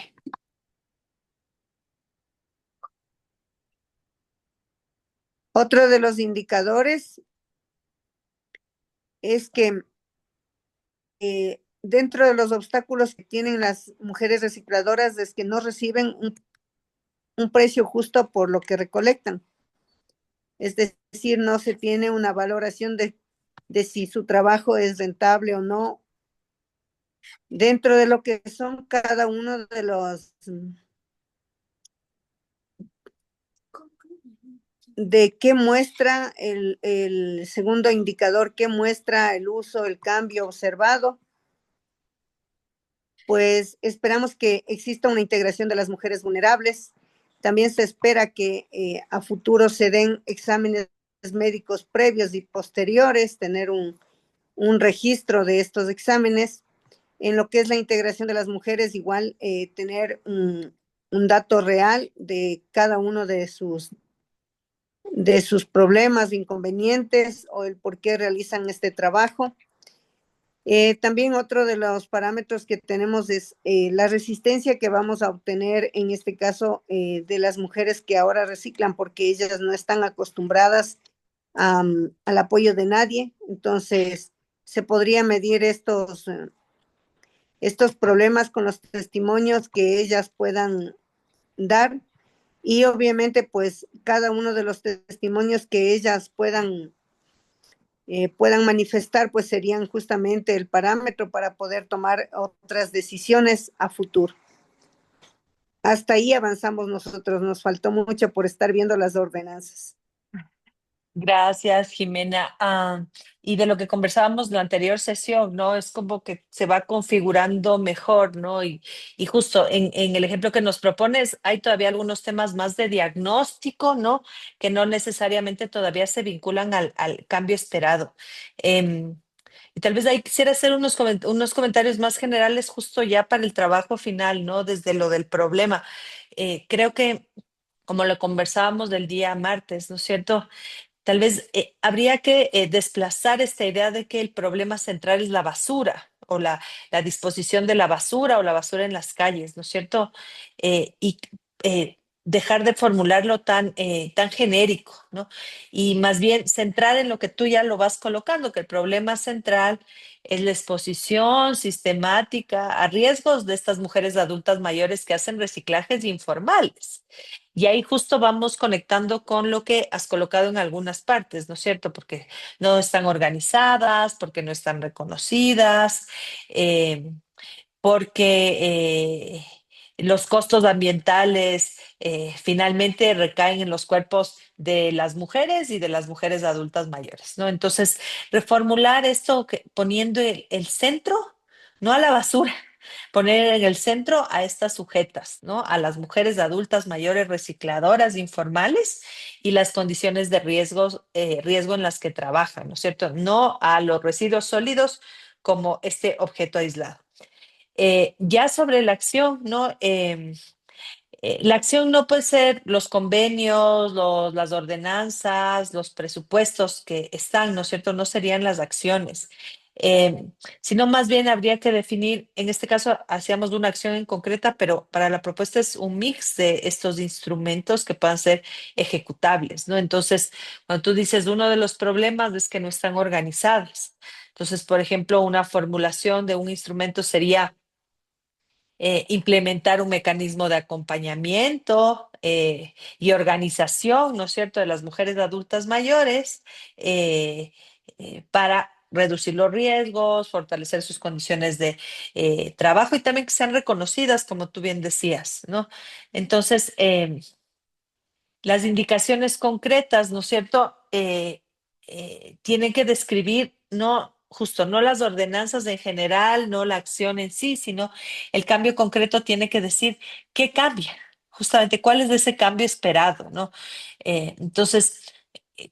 Speaker 6: Otro de los indicadores es que dentro de los obstáculos que tienen las mujeres recicladoras es que no reciben un precio justo por lo que recolectan. Es decir, no se tiene una valoración de si su trabajo es rentable o no, dentro de lo que son cada uno de los, de qué muestra el segundo indicador, qué muestra el uso, el cambio observado. Pues esperamos que exista una integración de las mujeres vulnerables. También se espera que a futuro se den exámenes médicos previos y posteriores, tener un registro de estos exámenes. En lo que es la integración de las mujeres, igual tener un dato real de cada uno de sus problemas, inconvenientes o el por qué realizan este trabajo. También otro de los parámetros que tenemos es la resistencia que vamos a obtener en este caso de las mujeres que ahora reciclan, porque ellas no están acostumbradas al apoyo de nadie. Entonces, se podría medir estos problemas con los testimonios que ellas puedan dar, y obviamente pues cada uno de los testimonios que ellas puedan manifestar, pues serían justamente el parámetro para poder tomar otras decisiones a futuro. Hasta ahí avanzamos nosotros, nos faltó mucho por estar viendo las ordenanzas.
Speaker 1: Gracias, Jimena. Y de lo que conversábamos en la anterior sesión, ¿no? Es como que se va configurando mejor, ¿no? Y justo en el ejemplo que nos propones, hay todavía algunos temas más de diagnóstico, ¿no? Que no necesariamente todavía se vinculan al cambio esperado. Y tal vez ahí quisiera hacer unos comentarios más generales justo ya para el trabajo final, ¿no? Desde lo del problema. Creo que, como lo conversábamos del día martes, ¿no es cierto? Tal vez habría que desplazar esta idea de que el problema central es la basura o la disposición de la basura o la basura en las calles, ¿no es cierto? Y dejar de formularlo tan genérico, ¿no? Y más bien centrar en lo que tú ya lo vas colocando, que el problema central es la exposición sistemática a riesgos de estas mujeres adultas mayores que hacen reciclajes informales. Y ahí justo vamos conectando con lo que has colocado en algunas partes, ¿no es cierto? Porque no están organizadas, porque no están reconocidas, eh, porque los costos ambientales finalmente recaen en los cuerpos de las mujeres y de las mujeres adultas mayores, ¿no? Entonces, reformular esto poniendo el centro, no a la basura, poner en el centro a estas sujetas, ¿no? A las mujeres adultas mayores recicladoras informales y las condiciones de riesgo en las que trabajan, ¿no es cierto? No a los residuos sólidos como este objeto aislado. Ya sobre la acción, ¿no? La acción no puede ser los convenios, las ordenanzas, los presupuestos que están, ¿no es cierto? No serían las acciones, Eh, sino más bien habría que definir, en este caso hacíamos una acción en concreta, pero para la propuesta es un mix de estos instrumentos que puedan ser ejecutables, ¿no? Entonces, cuando tú dices uno de los problemas es que no están organizadas. Entonces, por ejemplo, una formulación de un instrumento sería implementar un mecanismo de acompañamiento y organización, ¿no es cierto?, de las mujeres adultas mayores para reducir los riesgos, fortalecer sus condiciones de trabajo y también que sean reconocidas, como tú bien decías, ¿no? Entonces, las indicaciones concretas, ¿no es cierto? Tienen que describir, no, justo, no las ordenanzas en general, no la acción en sí, sino el cambio concreto tiene que decir qué cambia, justamente cuál es ese cambio esperado, ¿no? Entonces,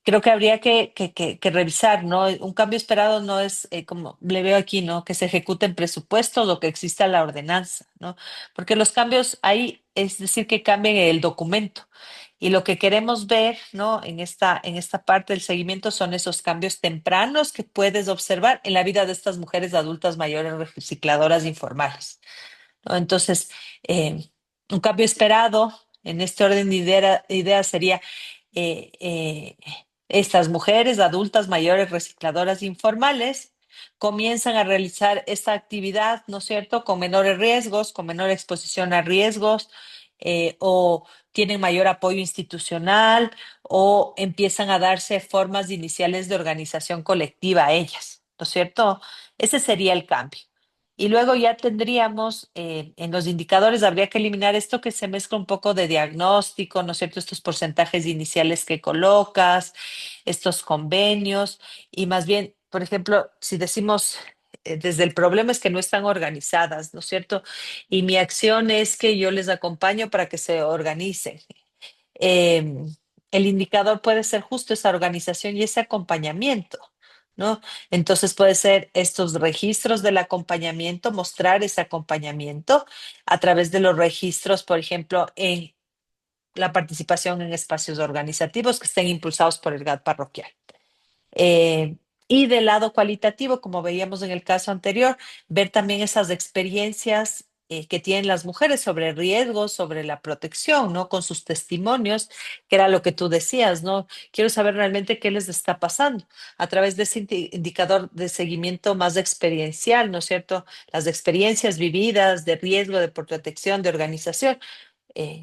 Speaker 1: creo que habría que revisar, ¿no? Un cambio esperado no es, como le veo aquí, ¿no? Que se ejecuten presupuestos o que exista la ordenanza, ¿no? Porque los cambios ahí, es decir, que cambien el documento. Y lo que queremos ver, ¿no? En esta parte del seguimiento son esos cambios tempranos que puedes observar en la vida de estas mujeres adultas mayores recicladoras informales, ¿no? Entonces, un cambio esperado en este orden de ideas sería eh, eh, estas mujeres adultas mayores recicladoras informales comienzan a realizar esta actividad, ¿no es cierto?, con menores riesgos, con menor exposición a riesgos, o tienen mayor apoyo institucional, o empiezan a darse formas iniciales de organización colectiva a ellas, ¿no es cierto? Ese sería el cambio. Y luego ya tendríamos, en los indicadores, habría que eliminar esto que se mezcla un poco de diagnóstico, ¿no es cierto? Estos porcentajes iniciales que colocas, estos convenios, y más bien, por ejemplo, si decimos, desde el problema es que no están organizadas, ¿no es cierto? Y mi acción es que yo les acompaño para que se organicen. eh, el indicador puede ser justo esa organización y ese acompañamiento, ¿no? Entonces puede ser estos registros del acompañamiento, mostrar ese acompañamiento a través de los registros, por ejemplo, en la participación en espacios organizativos que estén impulsados por el GAT parroquial. Eh, y del lado cualitativo, como veíamos en el caso anterior, ver también esas experiencias que tienen las mujeres sobre riesgos, sobre la protección, ¿no? Con sus testimonios, que era lo que tú decías, ¿no? Quiero saber realmente qué les está pasando a través de ese indicador de seguimiento más experiencial, ¿no es cierto? Las experiencias vividas de riesgo, de protección, de organización.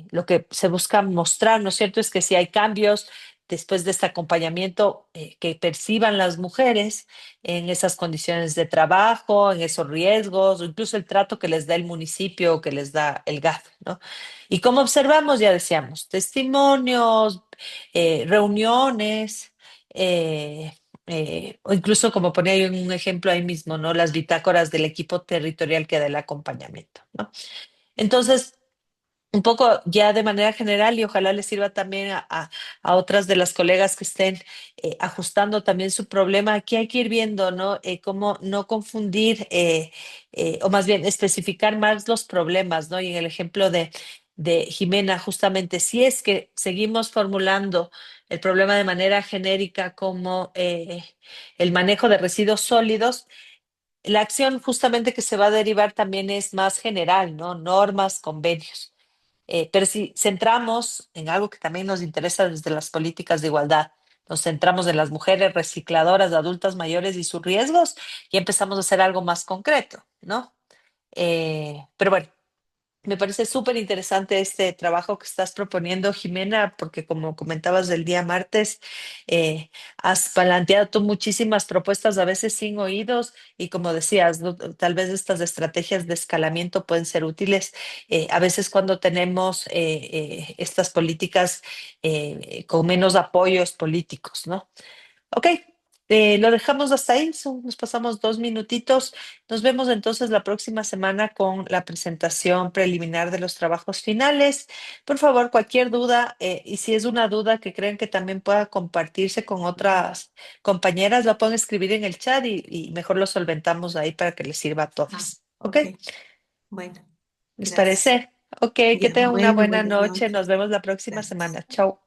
Speaker 1: Lo que se busca mostrar, ¿no es cierto?, es que si hay cambios después de este acompañamiento que perciban las mujeres en esas condiciones de trabajo, en esos riesgos, o incluso el trato que les da el municipio o que les da el GAF, ¿no? Y como observamos, ya decíamos, testimonios, reuniones, o incluso como ponía yo en un ejemplo ahí mismo, ¿no? Las bitácoras del equipo territorial que da el acompañamiento, ¿no? Entonces, un poco ya de manera general y ojalá les sirva también a otras de las colegas que estén ajustando también su problema. Aquí hay que ir viendo, ¿no? Cómo no confundir o más bien especificar más los problemas, ¿no? Y en el ejemplo de Jimena, justamente, si es que seguimos formulando el problema de manera genérica como el manejo de residuos sólidos, la acción justamente que se va a derivar también es más general, ¿no? Normas, convenios. Pero si centramos en algo que también nos interesa desde las políticas de igualdad, nos centramos en las mujeres recicladoras, adultas mayores y sus riesgos, y empezamos a hacer algo más concreto, ¿no? Pero bueno, me parece súper interesante este trabajo que estás proponiendo, Jimena, porque como comentabas del día martes, has planteado tú muchísimas propuestas, a veces sin oídos, y como decías, ¿no? Tal vez estas estrategias de escalamiento pueden ser útiles, a veces cuando tenemos estas políticas con menos apoyos políticos, ¿no? Ok, lo dejamos hasta ahí, nos pasamos 2 minutitos. Nos vemos entonces la próxima semana con la presentación preliminar de los trabajos finales. Por favor, cualquier duda, y si es una duda que creen que también pueda compartirse con otras compañeras, la pueden escribir en el chat y mejor lo solventamos ahí para que les sirva a todas. ¿Ok?
Speaker 7: Ok, bueno,
Speaker 1: ¿Les
Speaker 7: gracias.
Speaker 1: parece? Ok, que
Speaker 7: Ya,
Speaker 1: tengan una buena
Speaker 7: buenas
Speaker 1: noche.
Speaker 7: noches.
Speaker 1: Nos vemos la próxima
Speaker 7: Gracias.
Speaker 1: semana. Chao.